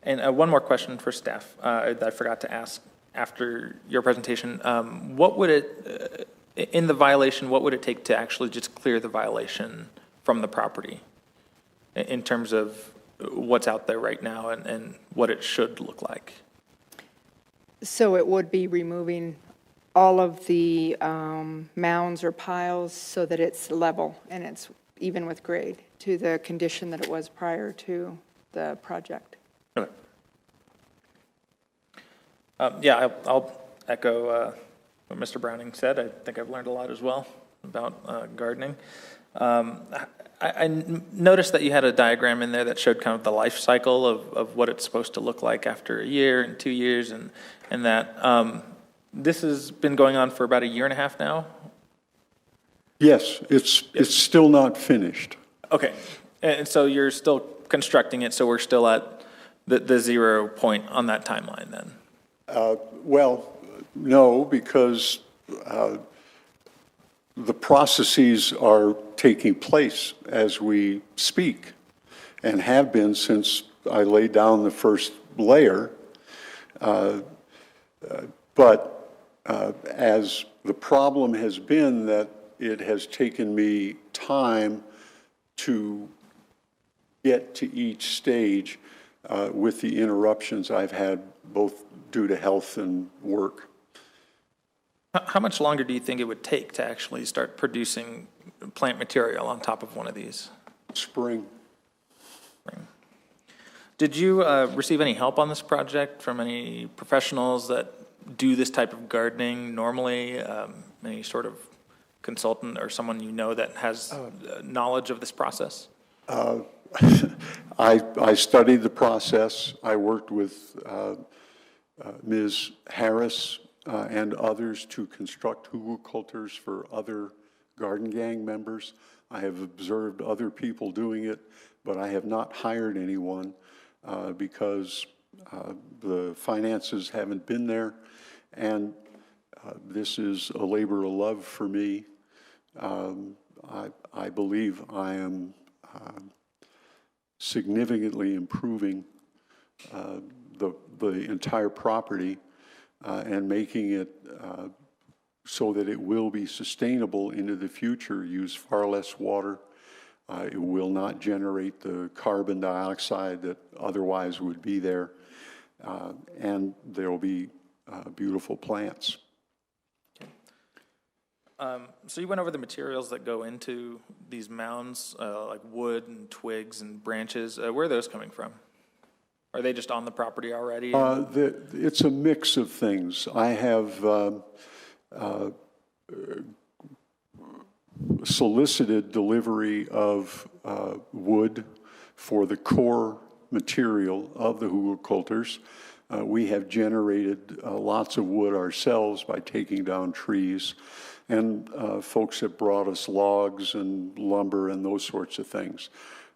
And one more question for staff that I forgot to ask after your presentation. What would it, in the violation, what would it take to actually just clear the violation from the property in terms of what's out there right now and what it should look like? So it would be removing all of the mounds or piles so that it's level and it's even with grade to the condition that it was prior to the project. Okay. Yeah, I'll echo what Mr. Browning said. I think I've learned a lot as well about gardening. I noticed that you had a diagram in there that showed kind of the life cycle of what it's supposed to look like after a year and 2 years, and that this has been going on for about 1.5 years now? Yes, it's still not finished. Okay, and so you're still constructing it, so we're still at the 0 point on that timeline then? Well, No, because the processes are taking place as we speak and have been since I laid down the first layer. But as the problem has been that it has taken me time to get to each stage with the interruptions I've had both due to health and work. How much longer do you think it would take to actually start producing plant material on top of one of these? Spring. Did you receive any help on this project from any professionals that do this type of gardening normally? Any sort of consultant or someone you know that has knowledge of this process? I studied the process. I worked with Ms. Harris and others to construct Hugelkulturs for other garden gang members. I have observed other people doing it, but I have not hired anyone because the finances haven't been there. And this is a labor of love for me. I believe I am significantly improving the entire property and making it so that it will be sustainable into the future, use far less water. It will not generate the carbon dioxide that otherwise would be there. And there will be beautiful plants. So you went over the materials that go into these mounds, like wood and twigs and branches. Where are those coming from? Are they just on the property already? It's a mix of things. I have solicited delivery of wood for the core material of the Hugelkulturs. We have generated lots of wood ourselves by taking down trees, and folks have brought us logs and lumber and those sorts of things.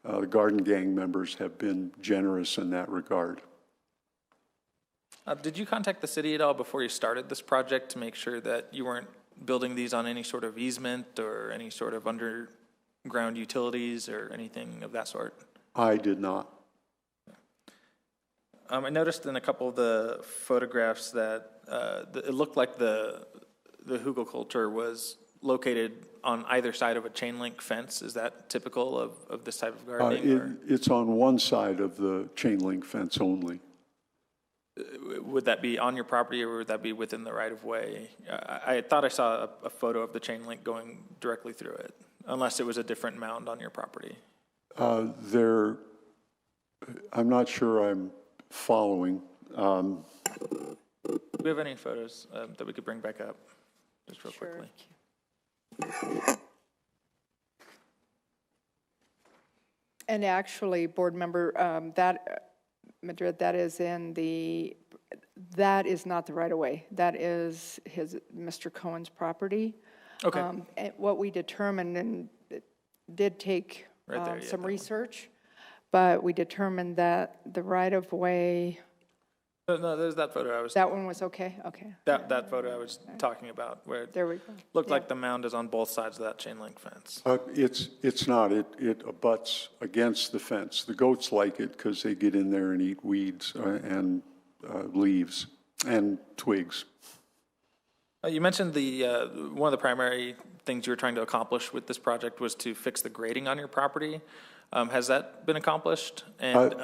The garden gang members have been generous in that regard. Did you contact the city at all before you started this project to make sure that you weren't building these on any sort of easement or any sort of underground utilities or anything of that sort? I did not. I noticed in a couple of the photographs that it looked like the Hugelkultur was located on either side of a chain link fence. Is that typical of this type of gardening? It's on one side of the chain link fence only. Would that be on your property or would that be within the right of way? I thought I saw a photo of the chain link going directly through it, unless it was a different mound on your property. I'm not sure I'm following. Do we have any photos that we could bring back up just real quickly? And actually, board member, Madrid, that is not the right of way. That is Mr. Cohen's property. Okay. And what we determined, and it did take Right there, some that research, but we determined that the right of way. No, there's that photo I was. That one was okay. Okay. That photo I was talking about, where There we go. looked like the mound is on both sides of that chain link fence. It's not. It abuts against the fence. The goats like it because they get in there and eat weeds and leaves and twigs. You mentioned one of the primary things you were trying to accomplish with this project was to fix the grading on your property. Has that been accomplished? And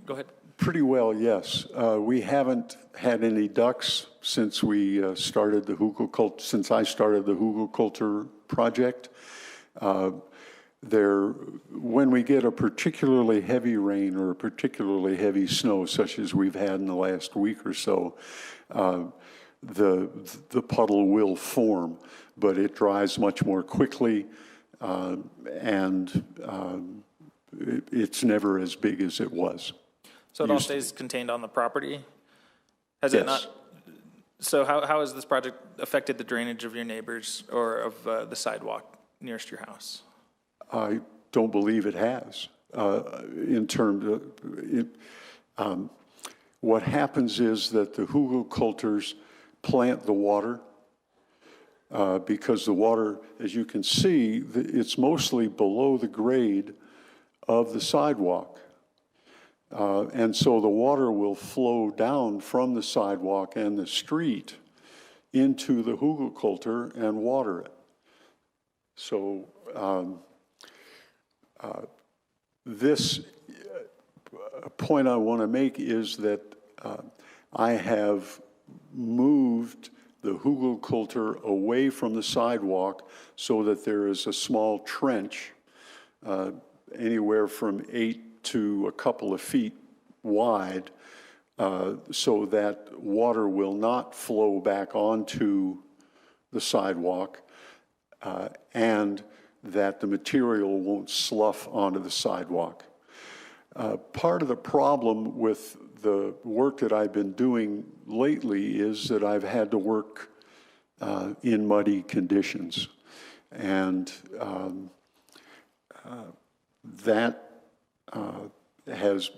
go ahead. Pretty well, yes. We haven't had any ducks since we started the Hugelkultur. Since I started the Hugelkultur project. When we get a particularly heavy rain or a particularly heavy snow, such as we've had in the last week or so, the puddle will form, but it dries much more quickly, and it's never as big as it was. So it all stays contained on the property? Has it not? So how has this project affected the drainage of your neighbors or of the sidewalk nearest your house? I don't believe it has. In terms of what happens is that the Hugelkulturs plant the water because the water, as you can see, it's mostly below the grade of the sidewalk. And so the water will flow down from the sidewalk and the street into the Hugelkultur and water it. So this point I want to make is that I have moved the Hugelkultur away from the sidewalk so that there is a small trench anywhere from 8 to a couple of feet wide so that water will not flow back onto the sidewalk and that the material won't slough onto the sidewalk. Part of the problem with the work that I've been doing lately is that I've had to work in muddy conditions. And that has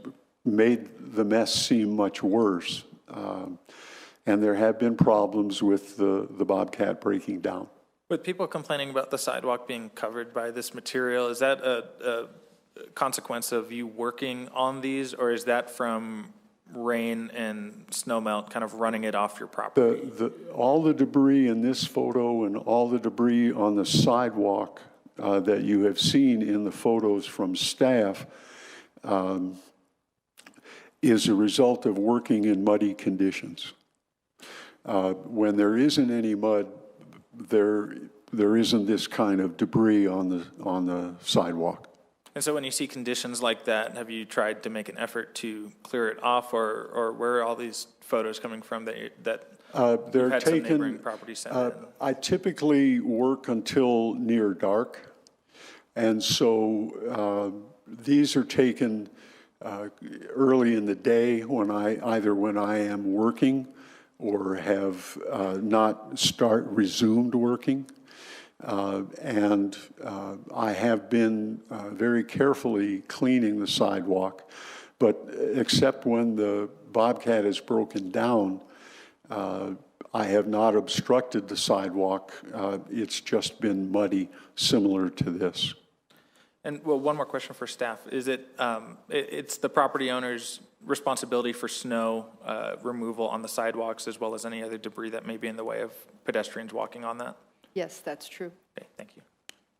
made the mess seem much worse. And there have been problems with the Bobcat breaking down. With people complaining about the sidewalk being covered by this material, is that a consequence of you working on these, or is that from rain and snow melt kind of running it off your property? All the debris in this photo and all the debris on the sidewalk that you have seen in the photos from staff is a result of working in muddy conditions. When there isn't any mud, there isn't this kind of debris on the sidewalk. And so when you see conditions like that, have you tried to make an effort to clear it off, or where are all these photos coming from that They're had taken, some neighboring properties sent in? I typically work until near dark, and so these are taken early in the day when I am working or have not resumed working. And I have been very carefully cleaning the sidewalk, but except when the Bobcat is broken down, I have not obstructed the sidewalk. It's just been muddy, similar to this. And well, one more question for staff. Is it's the property owner's responsibility for snow removal on the sidewalks as well as any other debris that may be in the way of pedestrians walking on that? Yes, that's true. Okay, thank you.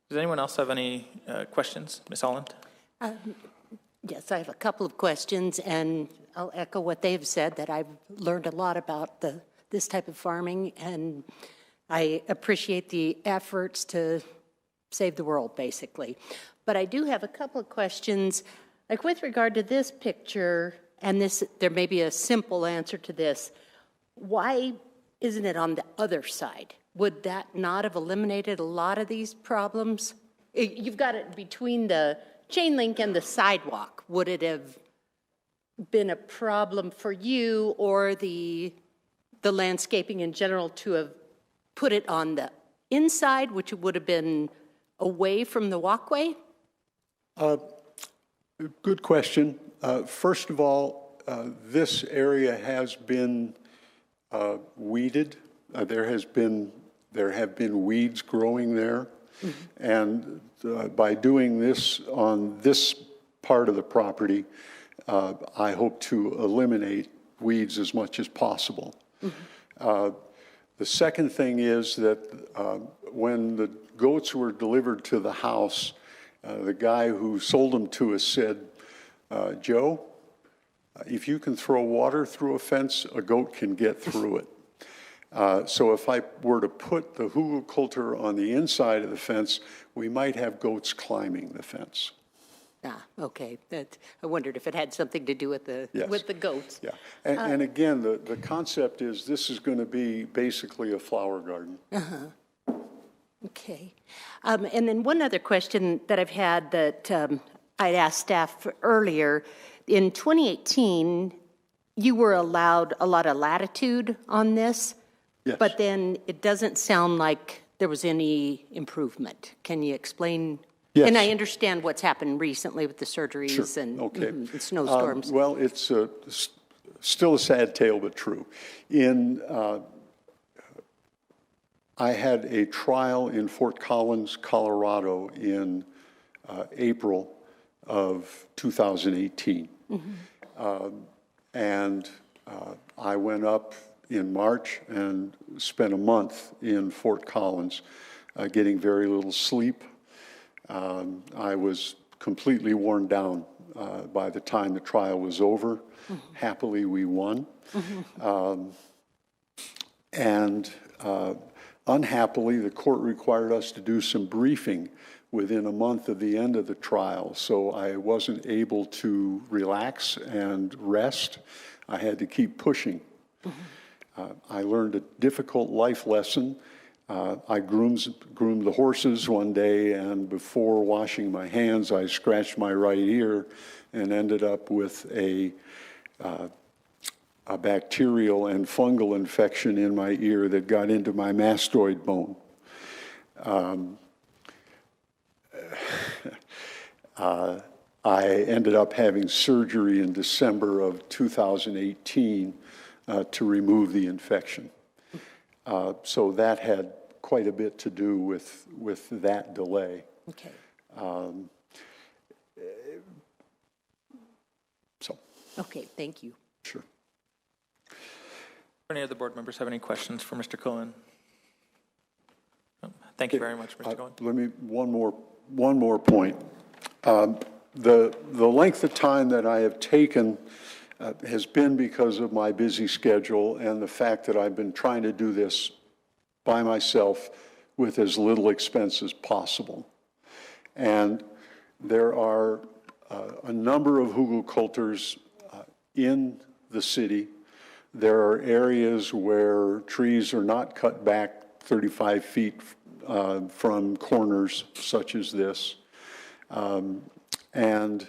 Does anyone else have any questions? Ms. Holland? Yes, I have a couple of questions, and I'll echo what they've said, that I've learned a lot about this type of farming, and I appreciate the efforts to save the world, basically. But I do have a couple of questions, like with regard to this picture, and there may be a simple answer to this. Why isn't it on the other side? Would that not have eliminated a lot of these problems? You've got it between the chain link and the sidewalk. Would it have been a problem for you or the landscaping in general to have put it on the inside, which would have been away from the walkway? Good question. First of all, this area has been weeded. There have been weeds growing there. Mm-hmm. And by doing this on this part of the property, I hope to eliminate weeds as much as possible. Mm-hmm. The second thing is that when the goats were delivered to the house, the guy who sold them to us said, Joe, if you can throw water through a fence, a goat can get through it. So if I were to put the Hugelkultur on the inside of the fence, we might have goats climbing the fence. Ah, okay. I wondered if it had something to do with the goats. Yeah, and again, the concept is this is going to be basically a flower garden. Uh-huh. Okay. And then one other question that I've had that I'd asked staff earlier. In 2018, you were allowed a lot of latitude on this. Yes. But then it doesn't sound like there was any improvement. Can you explain? Yes. And I understand what's happened recently with the surgeries sure. and, okay. and snowstorms. Well, it's still a sad tale, but true. In I had a trial in Fort Collins, Colorado in April of 2018. And I went up in March and spent a month in Fort Collins, getting very little sleep. I was completely worn down by the time the trial was over. Happily, we won. And unhappily, the court required us to do some briefing within a month of the end of the trial, so I wasn't able to relax and rest. I had to keep pushing. I learned a difficult life lesson. I groomed the horses one day, and before washing my hands, I scratched my right ear and ended up with a bacterial and fungal infection in my ear that got into my mastoid bone. I ended up having surgery in December of 2018 to remove the infection. So that had quite a bit to do with that delay. Okay. Okay, thank you. Sure. Do any other board members have any questions for Mr. Cohen? Thank you very much, Mr. Cohen. Let me, one more point. The length of time that I have taken has been because of my busy schedule and the fact that I've been trying to do this by myself with as little expense as possible. And there are a number of Hugelkulturs in the city. There are areas where trees are not cut back 35 feet from corners such as this. And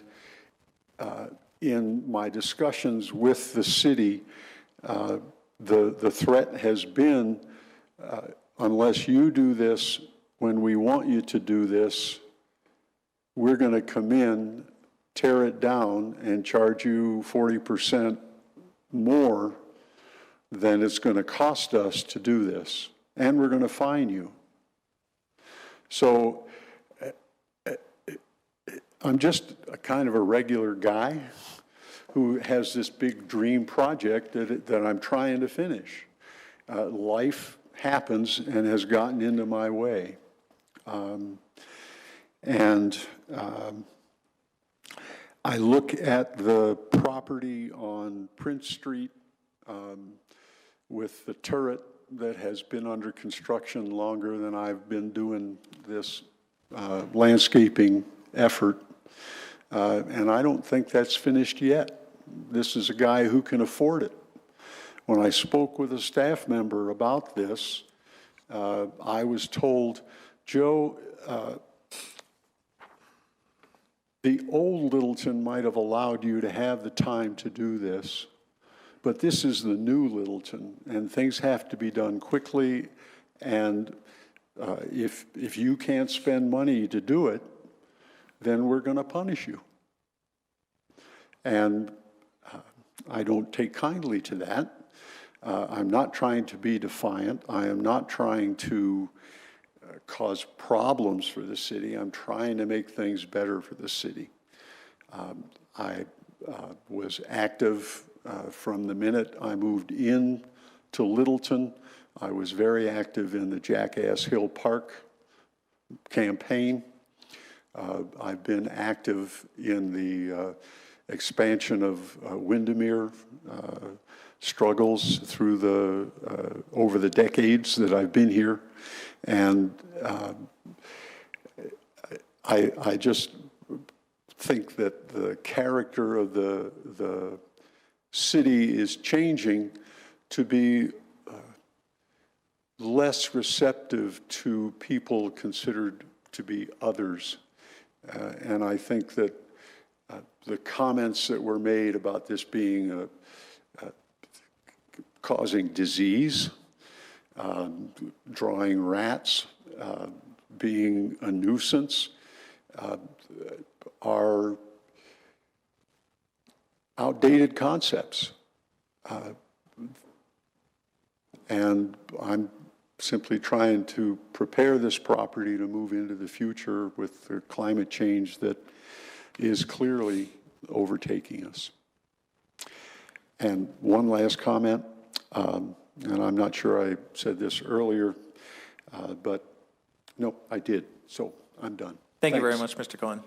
in my discussions with the city, the threat has been, unless you do this when we want you to do this, we're going to come in, tear it down, and charge you 40% more than it's going to cost us to do this. And we're going to fine you. So I'm just a kind of a regular guy who has this big dream project that I'm trying to finish. Life happens and has gotten into my way. I look at the property on Prince Street with the turret that has been under construction longer than I've been doing this landscaping effort. And I don't think that's finished yet. This is a guy who can afford it. When I spoke with a staff member about this, I was told, Joe, the old Littleton might have allowed you to have the time to do this, but this is the new Littleton, and things have to be done quickly, and if you can't spend money to do it, then we're going to punish you. And I don't take kindly to that. I'm not trying to be defiant. I am not trying to cause problems for the city. I'm trying to make things better for the city. I was active from the minute I moved in to Littleton. I was very active in the Jackass Hill Park campaign. I've been active in the expansion of Windermere struggles through over the decades that I've been here. And I just think that the character of the city is changing to be less receptive to people considered to be others. And I think that the comments that were made about this being causing disease, drawing rats, being a nuisance, are outdated concepts. And I'm simply trying to prepare this property to move into the future with the climate change that is clearly overtaking us. And one last comment, and I'm not sure I said this earlier, but no, I did, so I'm done. Thank you very much, Mr. Cohen.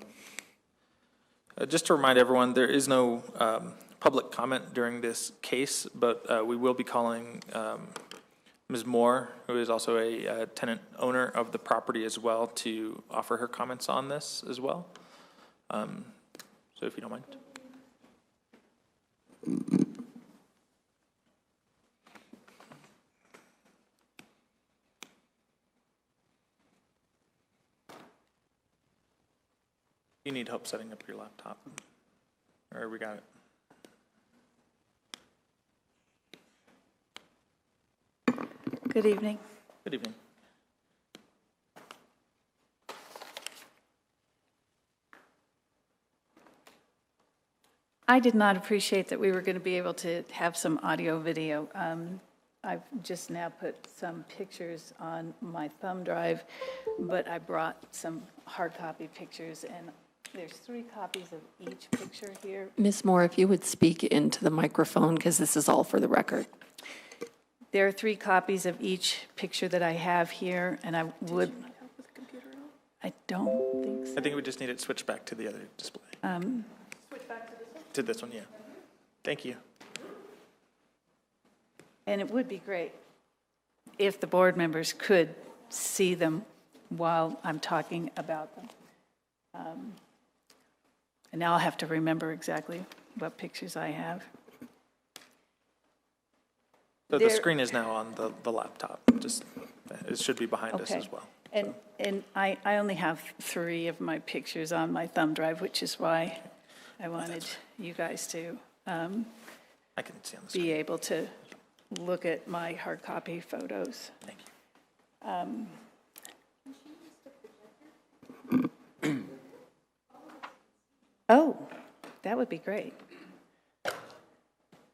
Just to remind everyone, there is no public comment during this case, but we will be calling Ms. Moore, who is also a tenant owner of the property as well, to offer her comments on this as well. So if you don't mind. You need help setting up your laptop, or we got it. Good evening. Good evening. I did not appreciate that we were going to be able to have some audio video. I've just now put some pictures on my thumb drive, but I brought some hard copy pictures, and there's 3 copies of each picture here. Ms. Moore, if you would speak into the microphone, because this is all for the record. There are 3 copies of each picture that I have here, and I would. I don't think so. I think we just need it switched back to the other display. Switch back to this one? To this one, yeah. Thank you. And it would be great if the board members could see them while I'm talking about them. And now I'll have to remember exactly what pictures I have. So the screen is now on the laptop. Just it should be behind us as well. And I only have 3 of my pictures on my thumb drive, which is why I wanted you guys to I can see on the screen. be able to look at my hard copy photos. Thank you. Oh, that would be great. Do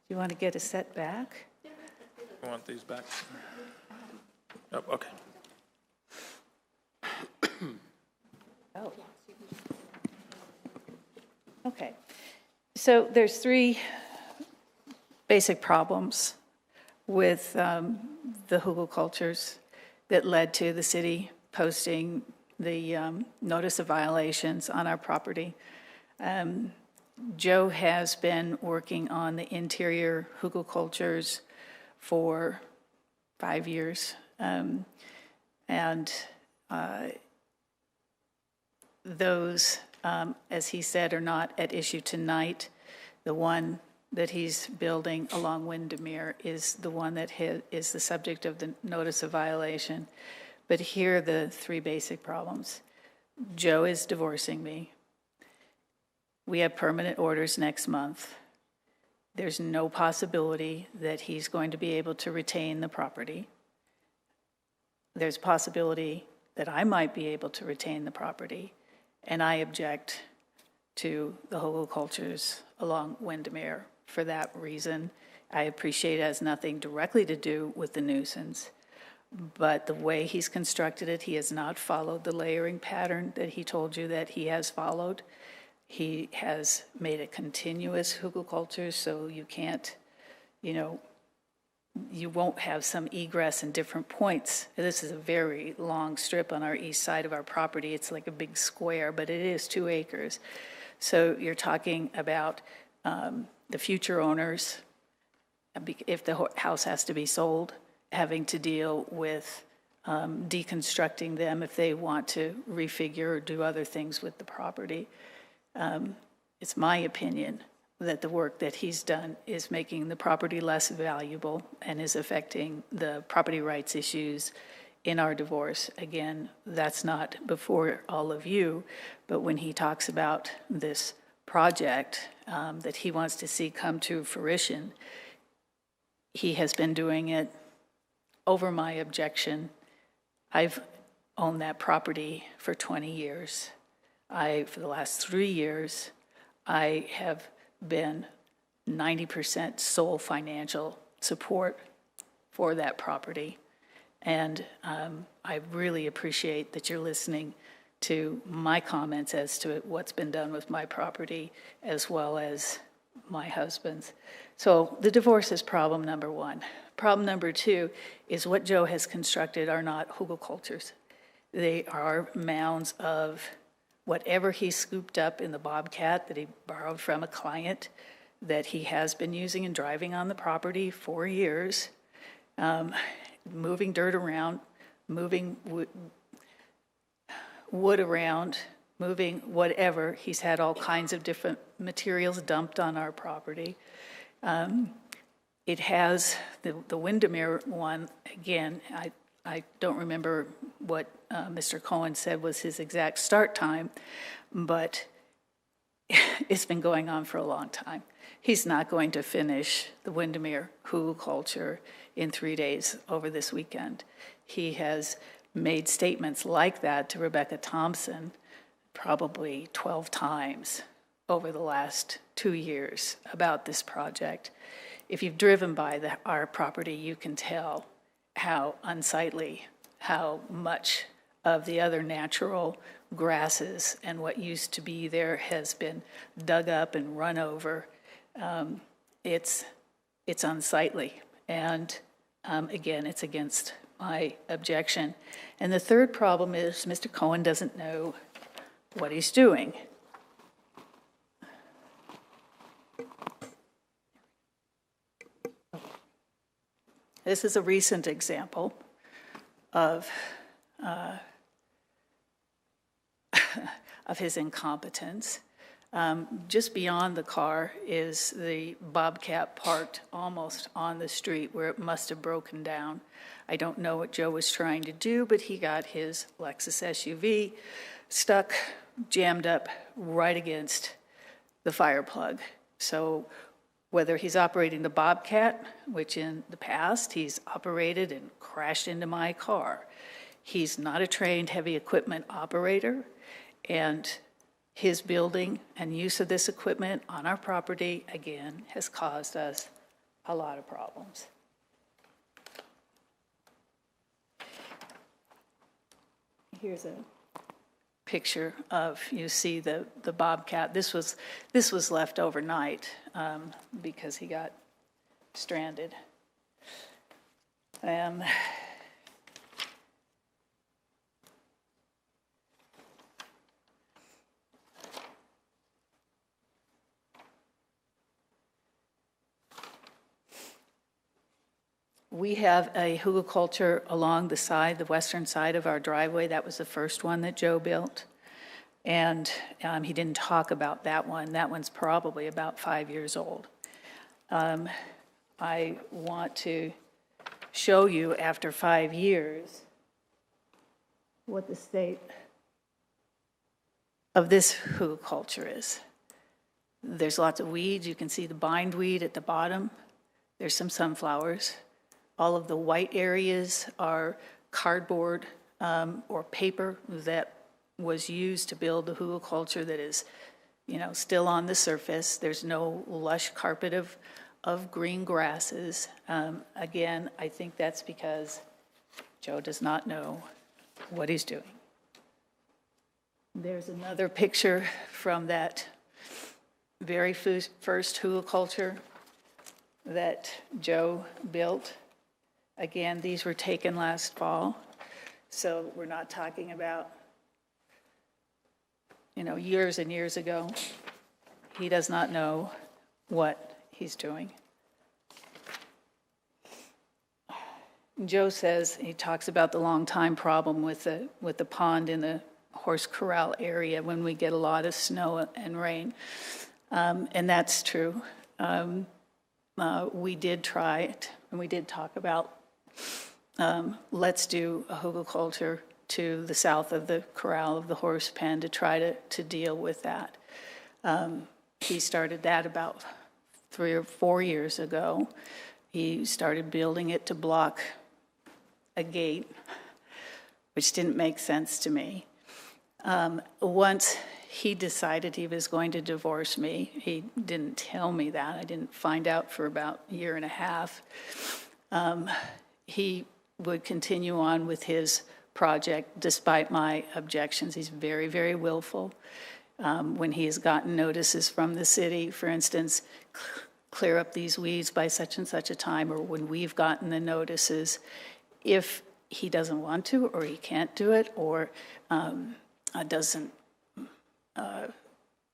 you want to get a set back? I want these back. Oh, okay. Oh. Okay. So there's 3 basic problems with the Hugelkulturs that led to the city posting the notice of violations on our property. Joe has been working on the interior Hugelkulturs for 5 years. Those, as he said, are not at issue tonight. The one that he's building along Windermere is the one that is the subject of the notice of violation. But here are the 3 basic problems. Joe is divorcing me. We have permanent orders next month. There's no possibility that he's going to be able to retain the property. There's a possibility that I might be able to retain the property, and I object to the Hugelkulturs along Windermere for that reason. I appreciate it has nothing directly to do with the nuisance, but the way he's constructed it, he has not followed the layering pattern that he told you that he has followed. He has made a continuous Hugelkultur, so you can't, you won't have some egress in different points. This is a very long strip on our east side of our property. It's like a big square, but it is 2 acres. So you're talking about the future owners, if the house has to be sold, having to deal with deconstructing them if they want to refigure or do other things with the property. It's my opinion that the work that he's done is making the property less valuable and is affecting the property rights issues in our divorce. Again, that's not before all of you, but when he talks about this project that he wants to see come to fruition, he has been doing it over my objection. I've owned that property for 20 years. For the last 3 years, I have been 90% sole financial support for that property. And I really appreciate that you're listening to my comments as to what's been done with my property as well as my husband's. So the divorce is problem number one. Problem number two is what Joe has constructed are not Hugelkulturs. They are mounds of whatever he scooped up in the Bobcat that he borrowed from a client that he has been using and driving on the property for years, moving dirt around, moving wood around, moving whatever. He's had all kinds of different materials dumped on our property. It has, the Windermere one, again, I don't remember what Mr. Cohen said was his exact start time, but it's been going on for a long time. He's not going to finish the Windermere Hugelkultur in 3 days over this weekend. He has made statements like that to Rebecca Thompson probably 12 times over the last 2 years about this project. If you've driven by our property, you can tell how unsightly, how much of the other natural grasses and what used to be there has been dug up and run over. It's unsightly, and again, it's against my objection. And the third problem is Mr. Cohen doesn't know what he's doing. This is a recent example of his incompetence. Just beyond the car is the Bobcat parked almost on the street where it must have broken down. I don't know what Joe was trying to do, but he got his Lexus SUV stuck, jammed up right against the fire plug. So whether he's operating the Bobcat, which in the past he's operated and crashed into my car, he's not a trained heavy equipment operator, and his building and use of this equipment on our property, again, has caused us a lot of problems. Here's a picture of, you see the Bobcat. This was left overnight because he got stranded. We have a Hugelkultur along the side, the western side of our driveway. That was the first one that Joe built. And he didn't talk about that one. That one's probably about 5 years old. I want to show you, after 5 years, what the state of this Hugelkultur is. There's lots of weeds. You can see the bindweed at the bottom. There's some sunflowers. All of the white areas are cardboard or paper that was used to build the Hugelkultur that is, still on the surface. There's no lush carpet of green grasses. Again, I think that's because Joe does not know what he's doing. There's another picture from that very first Hugelkultur that Joe built. Again, these were taken last fall, so we're not talking about, years and years ago. He does not know what he's doing. Joe says, he talks about the long time problem with the pond in the horse corral area when we get a lot of snow and rain, and that's true. We did try it, and we did talk about let's do a Hugelkultur to the south of the corral of the horse pen to try to deal with that. He started that about 3 or 4 years ago. He started building it to block a gate, which didn't make sense to me. Once he decided he was going to divorce me, he didn't tell me that. I didn't find out for about a year and a half. He would continue on with his project despite my objections. He's very, very willful. When he has gotten notices from the city, for instance, clear up these weeds by such and such a time, or when we've gotten the notices, if he doesn't want to, or he can't do it, or doesn't,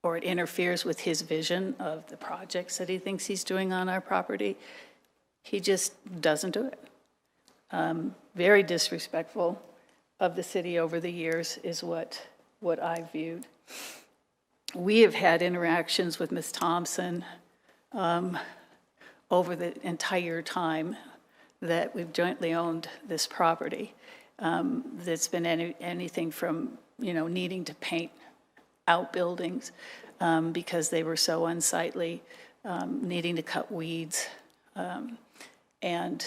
or it interferes with his vision of the projects that he thinks he's doing on our property, he just doesn't do it. Very disrespectful of the city over the years is what I've viewed. We have had interactions with Ms. Thompson over the entire time that we've jointly owned this property. That's been anything from, needing to paint outbuildings because they were so unsightly, needing to cut weeds, and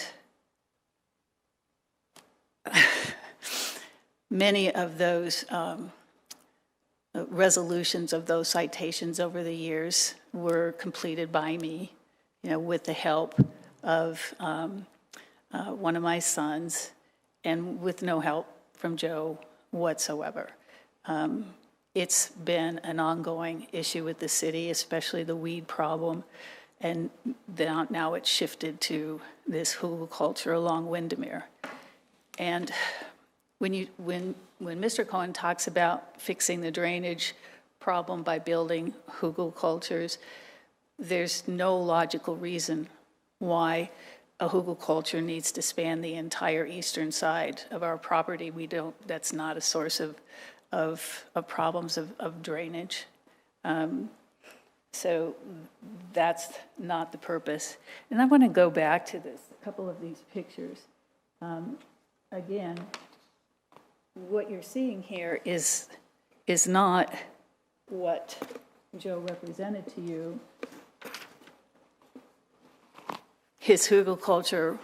many of those resolutions of those citations over the years were completed by me, with the help of one of my sons and with no help from Joe whatsoever. It's been an ongoing issue with the city, especially the weed problem, and now it's shifted to this Hugelkultur along Windermere. And when Mr. Cohen talks about fixing the drainage problem by building Hugelkulturs, there's no logical reason why a Hugelkultur needs to span the entire eastern side of our property. That's not a source of problems of drainage. So that's not the purpose. And I want to go back to a couple of these pictures. Again, what you're seeing here is not what Joe represented to you. His Hugelkultur,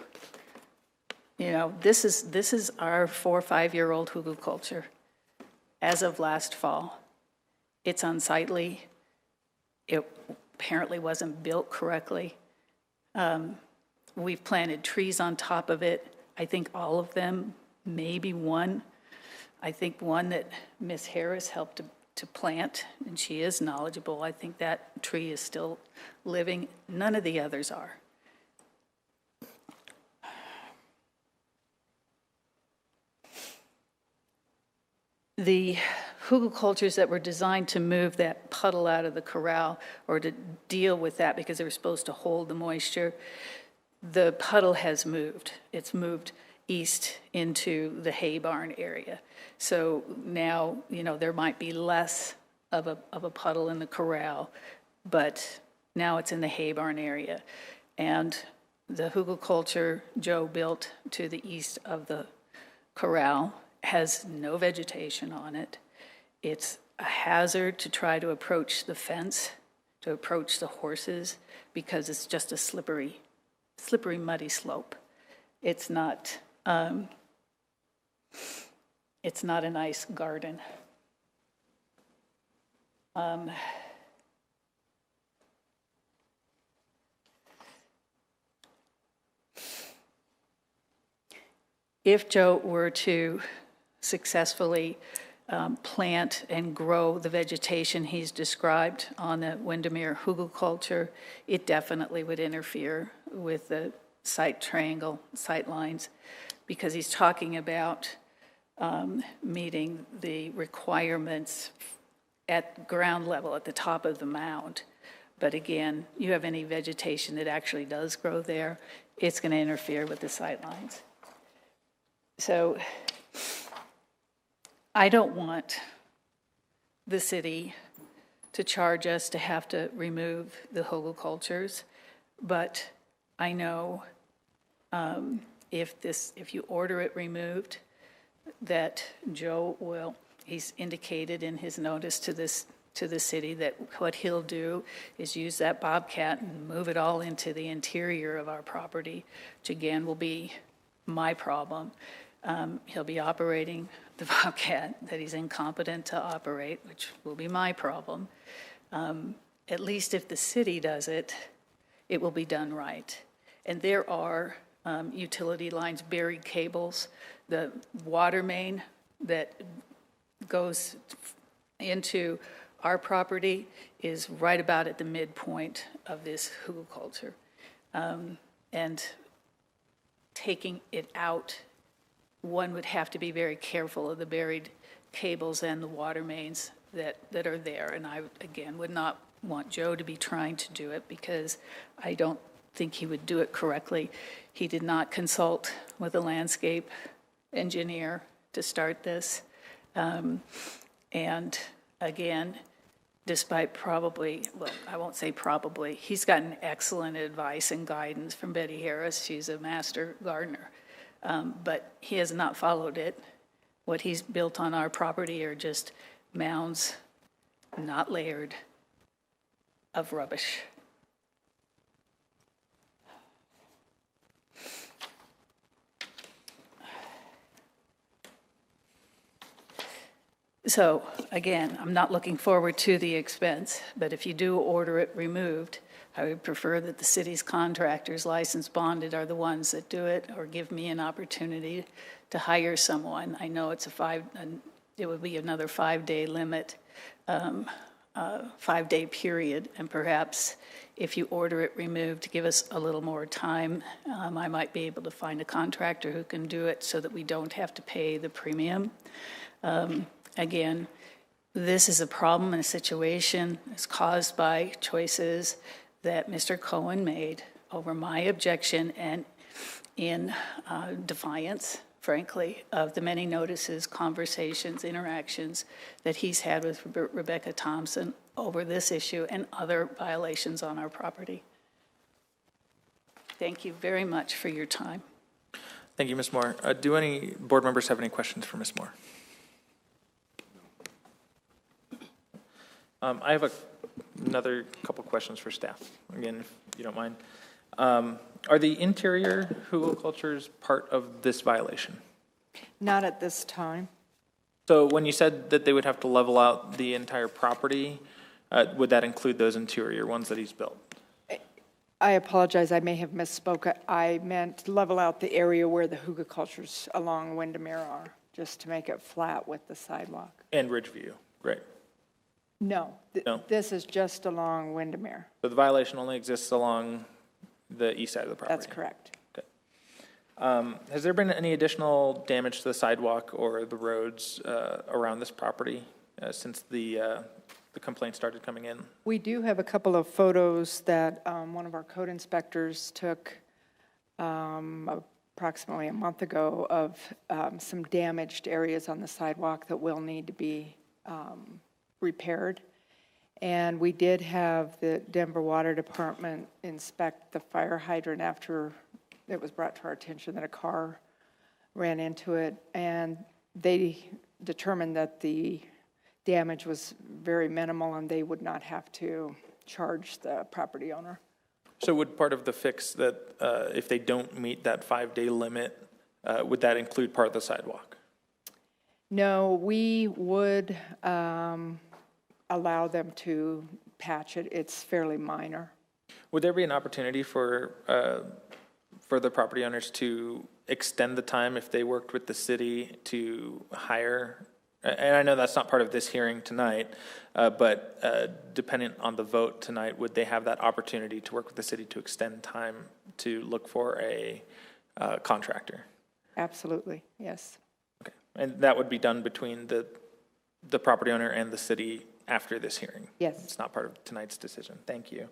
this is our 4 or 5 year old Hugelkultur as of last fall. It's unsightly. It apparently wasn't built correctly. We've planted trees on top of it. I think all of them, maybe one. I think one that Miss Harris helped to plant, and she is knowledgeable. I think that tree is still living. None of the others are. The Hugelkulturs that were designed to move that puddle out of the corral or to deal with that because they were supposed to hold the moisture, the puddle has moved. It's moved east into the hay barn area. So now, there might be less of a puddle in the corral, but now it's in the hay barn area. And the Hugelkultur Joe built to the east of the corral has no vegetation on it. It's a hazard to try to approach the fence, to approach the horses, because it's just a slippery, muddy slope. It's not a nice garden. If Joe were to successfully plant and grow the vegetation he's described on the Windermere Hugelkultur, it definitely would interfere with the sight lines, because he's talking about meeting the requirements at ground level, at the top of the mound. But again, you have any vegetation that actually does grow there, it's going to interfere with the sight lines. So I don't want the city to charge us to have to remove the Hugelkulturs, but I know if you order it removed, that Joe will, he's indicated in his notice to the city that what he'll do is use that bobcat and move it all into the interior of our property, which again will be my problem. He'll be operating the bobcat that he's incompetent to operate, which will be my problem. At least if the city does it, it will be done right. And there are utility lines, buried cables. The water main that goes into our property is right about at the midpoint of this Hugelkultur. And taking it out, one would have to be very careful of the buried cables and the water mains that are there. And I, again, would not want Joe to be trying to do it because I don't think he would do it correctly. He did not consult with a landscape engineer to start this. And again, despite probably, well, I won't say probably, he's gotten excellent advice and guidance from Betty Harris. She's a master gardener. But he has not followed it. What he's built on our property are just mounds, not layered, of rubbish. So again, I'm not looking forward to the expense, but if you do order it removed, I would prefer that the city's contractors, licensed, bonded, are the ones that do it, or give me an opportunity to hire someone. I know it's it would be another 5-day limit, 5-day period, and perhaps if you order it removed, give us a little more time. I might be able to find a contractor who can do it so that we don't have to pay the premium. Again, this is a problem and a situation that's caused by choices that Mr. Cohen made over my objection and in defiance, frankly, of the many notices, conversations, interactions that he's had with Rebecca Thompson over this issue and other violations on our property. Thank you very much for your time. Thank you, Ms. Moore. Do any board members have any questions for Ms. Moore? I have another couple questions for staff, again, if you don't mind. Are the interior Hugelkulturs part of this violation? Not at this time. So when you said that they would have to level out the entire property, would that include those interior ones that he's built? I apologize, I may have misspoke. I meant level out the area where the Hugelkulturs along Windermere are, just to make it flat with the sidewalk. And Ridgeview, great. No, No. This is just along Windermere. So the violation only exists along the east side of the property? That's correct. Okay. Has there been any additional damage to the sidewalk or the roads around this property since the complaint started coming in? We do have a couple of photos that one of our code inspectors took approximately a month ago of some damaged areas on the sidewalk that will need to be repaired. And we did have the Denver Water Department inspect the fire hydrant after it was brought to our attention that a car ran into it. And they determined that the damage was very minimal and they would not have to charge the property owner. So would part of the fix that if they don't meet that 5-day limit, would that include part of the sidewalk? No, we would allow them to patch it. It's fairly minor. Would there be an opportunity for the property owners to extend the time if they worked with the city to hire? And I know that's not part of this hearing tonight, but depending on the vote tonight, would they have that opportunity to work with the city to extend time to look for a contractor? Absolutely, yes. Okay, and that would be done between the property owner and the city after this hearing? Yes. It's not part of tonight's decision. Thank you.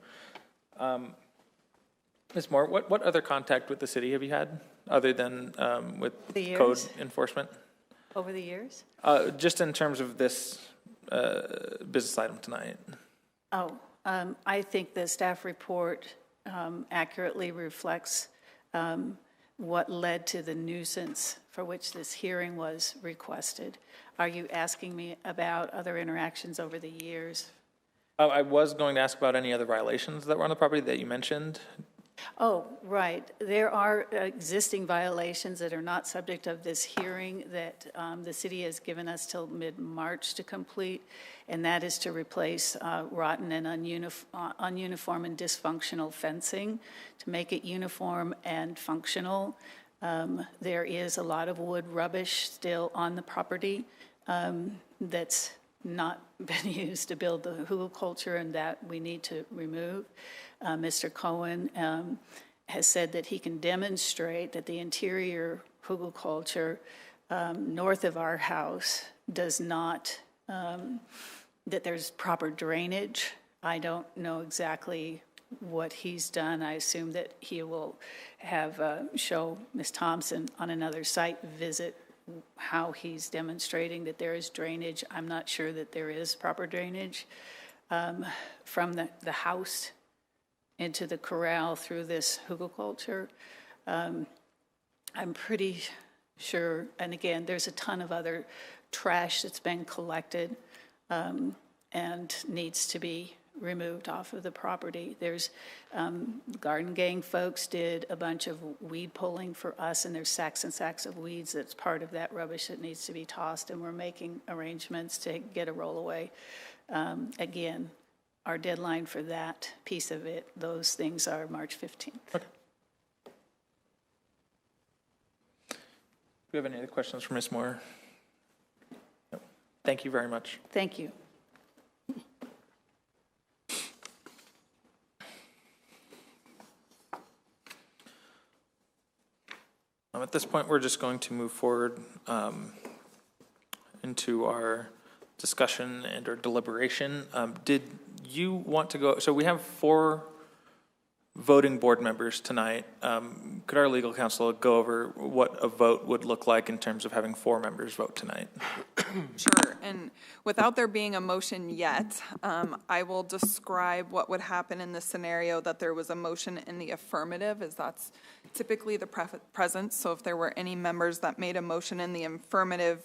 Ms. Moore, what other contact with the city have you had other than with code enforcement? Over the years? Just in terms of this business item tonight. Oh, I think the staff report accurately reflects what led to the nuisance for which this hearing was requested. Are you asking me about other interactions over the years? I was going to ask about any other violations that were on the property that you mentioned. Oh, right. There are existing violations that are not subject of this hearing that the city has given us till mid-March to complete, and that is to replace rotten and ununiform and dysfunctional fencing to make it uniform and functional. There is a lot of wood rubbish still on the property that's not been used to build the Hugelkultur, and that we need to remove. Mr. Cohen has said that he can demonstrate that the interior Hugelkultur north of our house does not, that there's proper drainage. I don't know exactly what he's done. I assume that he will have show Ms. Thompson on another site visit how he's demonstrating that there is drainage. I'm not sure that there is proper drainage from the house into the corral through this Hugelkultur. I'm pretty sure, and again, there's a ton of other trash that's been collected and needs to be removed off of the property. There's Garden Gang folks did a bunch of weed pulling for us, and there's sacks and sacks of weeds that's part of that rubbish that needs to be tossed, and we're making arrangements to get a rollaway. Again, our deadline for that piece of it, those things are March 15th. Okay. Do we have any other questions for Ms. Moore? No. Thank you very much. Thank you. At this point, we're just going to move forward into our discussion and our deliberation. Did you want to go? So we have 4 voting board members tonight. Could our legal counsel go over what a vote would look like in terms of having 4 members vote tonight? Sure, and without there being a motion yet, I will describe what would happen in the scenario that there was a motion in the affirmative, as that's typically the presence. So if there were any members that made a motion in the affirmative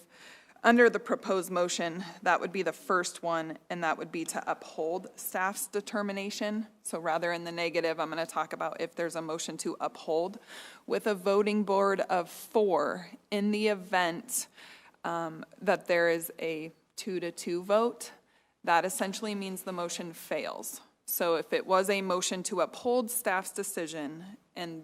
under the proposed motion, that would be the first one, and that would be to uphold staff's determination. So rather in the negative, I'm going to talk about if there's a motion to uphold. With a voting board of 4, in the event that there is a 2-2 vote, that essentially means the motion fails. So if it was a motion to uphold staff's decision and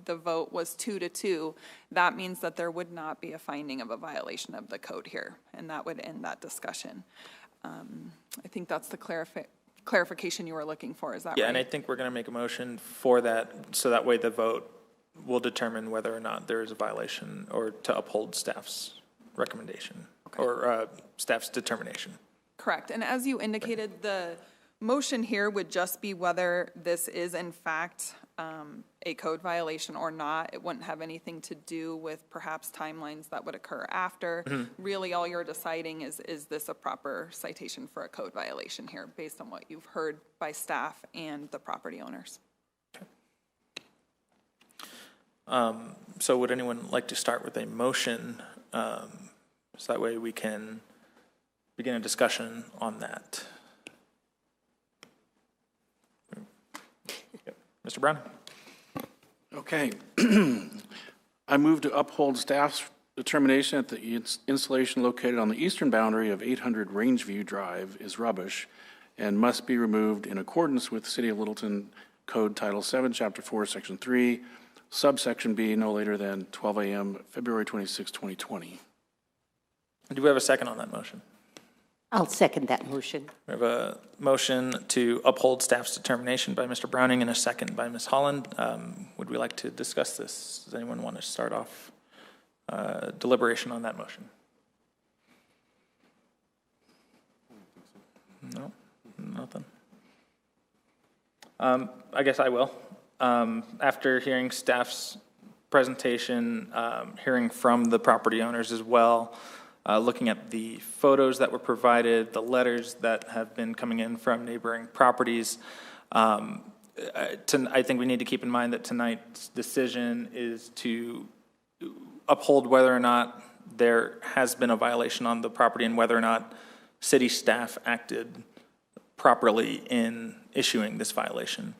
the vote was 2-2, that means that there would not be a finding of a violation of the code here, and that would end that discussion. I think that's the clarification you were looking for, is that right? Yeah, and I think we're going to make a motion for that, so that way the vote will determine whether or not there is a violation or to uphold staff's recommendation or staff's determination. Correct, and as you indicated, the motion here would just be whether this is in fact a code violation or not. It wouldn't have anything to do with perhaps timelines that would occur after. Really, all you're deciding is this a proper citation for a code violation here based on what you've heard by staff and the property owners. So would anyone like to start with a motion so that way we can begin a discussion on that? Mr. Brown? Okay. I move to uphold staff's determination that the installation located on the eastern boundary of 800 Rangeview Drive is rubbish and must be removed in accordance with City of Littleton Code Title 7, Chapter 4, Section 3, subsection B, no later than 12 a.m., February 26, 2020. Do we have a second on that motion? I'll second that motion. We have a motion to uphold staff's determination by Mr. Browning and a second by Ms. Holland. Would we like to discuss this? Does anyone want to start off deliberation on that motion? No? Nothing? I guess I will. After hearing staff's presentation, hearing from the property owners as well, looking at the photos that were provided, the letters that have been coming in from neighboring properties, I think we need to keep in mind that tonight's decision is to uphold whether or not there has been a violation on the property and whether or not city staff acted properly in issuing this violation.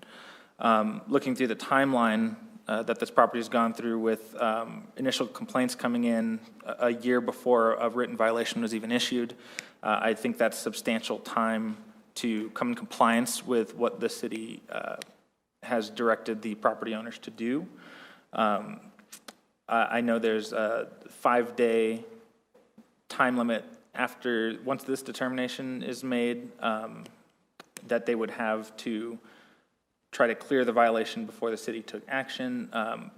Looking through the timeline that this property has gone through with initial complaints coming in a year before a written violation was even issued, I think that's substantial time to come in compliance with what the city has directed the property owners to do. I know there's a 5-day time limit after, once this determination is made, that they would have to try to clear the violation before the city took action.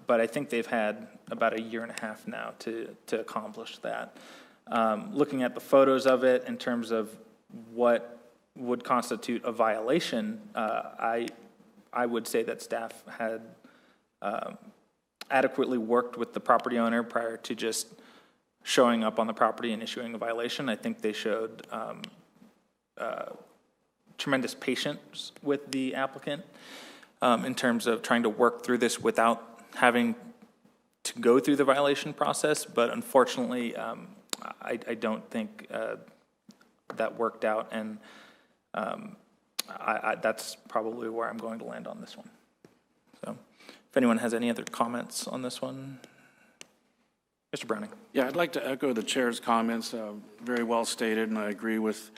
But I think they've had about a year and a half now to accomplish that. Looking at the photos of it in terms of what would constitute a violation, I would say that staff had adequately worked with the property owner prior to just showing up on the property and issuing a violation. I think they showed tremendous patience with the applicant in terms of trying to work through this without having to go through the violation process. But unfortunately, I don't think that worked out, and that's probably where I'm going to land on this one. So if anyone has any other comments on this one. Mr. Browning. Yeah, I'd like to echo the chair's comments, very well stated, and I agree with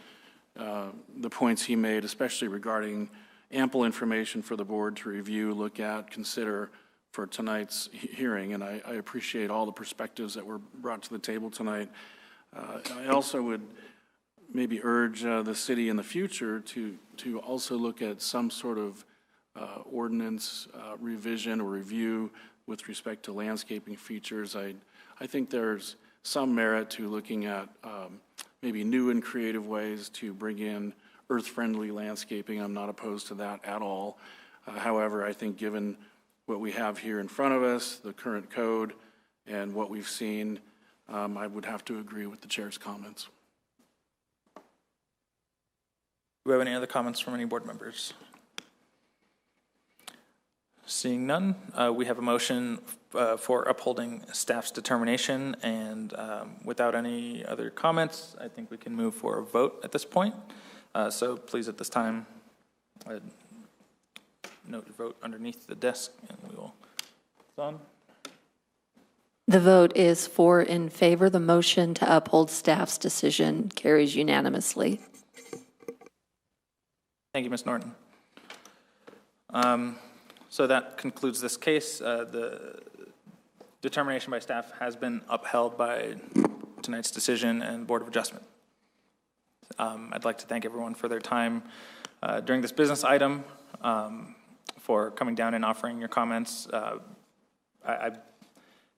the points he made, especially regarding ample information for the board to review, look at, consider for tonight's hearing, and I appreciate all the perspectives that were brought to the table tonight. I also would maybe urge the city in the future to also look at some sort of ordinance revision or review with respect to landscaping features. I think there's some merit to looking at maybe new and creative ways to bring in earth-friendly landscaping. I'm not opposed to that at all. However, I think given what we have here in front of us, the current code, and what we've seen, I would have to agree with the chair's comments. Do we have any other comments from any board members? Seeing none, we have a motion for upholding staff's determination, and without any other comments, I think we can move for a vote at this point. So please, at this time, note your vote underneath the desk, and we will. On. The vote is 4 in favor. The motion to uphold staff's decision carries unanimously. Thank you, Ms. Norton. So that concludes this case. The determination by staff has been upheld by tonight's decision and Board of Adjustment. I'd like to thank everyone for their time during this business item, for coming down and offering your comments. I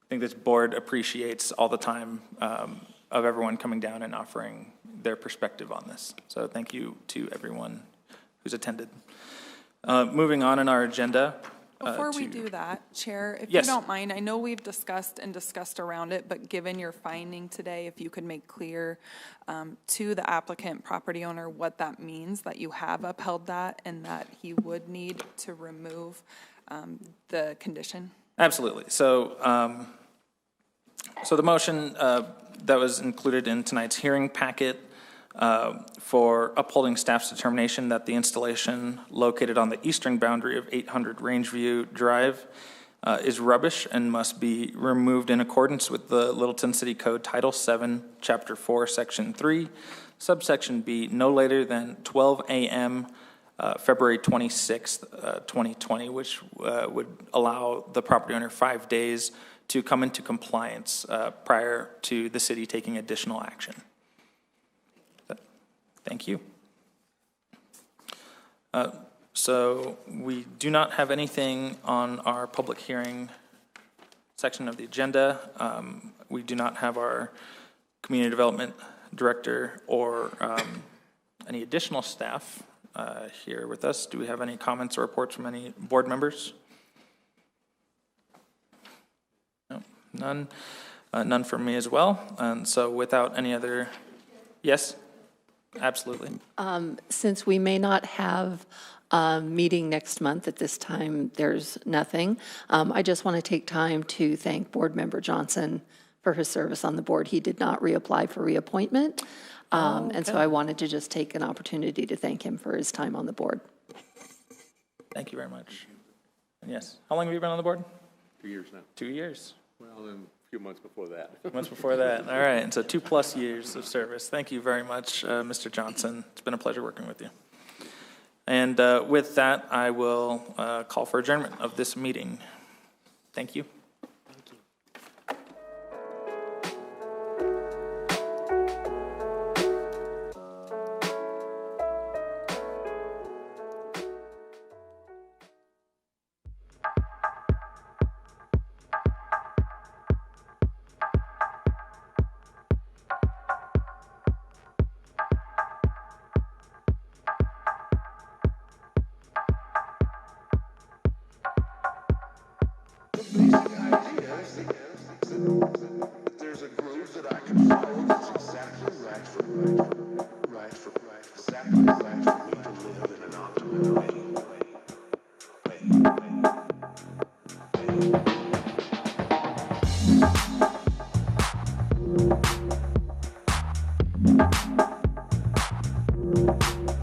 think this board appreciates all the time of everyone coming down and offering their perspective on this. So thank you to everyone who's attended. Moving on in our agenda. Before we do that, Chair, if Yes. you don't mind, I know we've discussed around it, but given your finding today, if you could make clear to the applicant property owner what that means, that you have upheld that and that he would need to remove the condition. Absolutely. So, so the motion that was included in tonight's hearing packet for upholding staff's determination that the installation located on the eastern boundary of 800 Rangeview Drive is rubbish and must be removed in accordance with the Littleton City Code Title 7, Chapter 4, Section 3, Subsection B, no later than 12 a.m. February 26th, 2020, which would allow the property owner 5 days to come into compliance prior to the city taking additional action. Thank you. So we do not have anything on our public hearing section of the agenda. We do not have our community development director or any additional staff here with us. Do we have any comments or reports from any board members? No, none. None from me as well. And so without any other, yes? Absolutely. Since we may not have a meeting next month at this time, there's nothing. I just want to take time to thank Board Member Johnson for his service on the board. He did not reapply for reappointment, and so I wanted to just take an opportunity to thank him for his time on the board. Thank you very much. Yes. How long have you been on the board? 2 years now. 2 years. Well, and a few months before that. Months before that. All right. And so 2+ years of service. Thank you very much, Mr. Johnson. It's been a pleasure working with you. And with that, I will call for adjournment of this meeting. Thank you.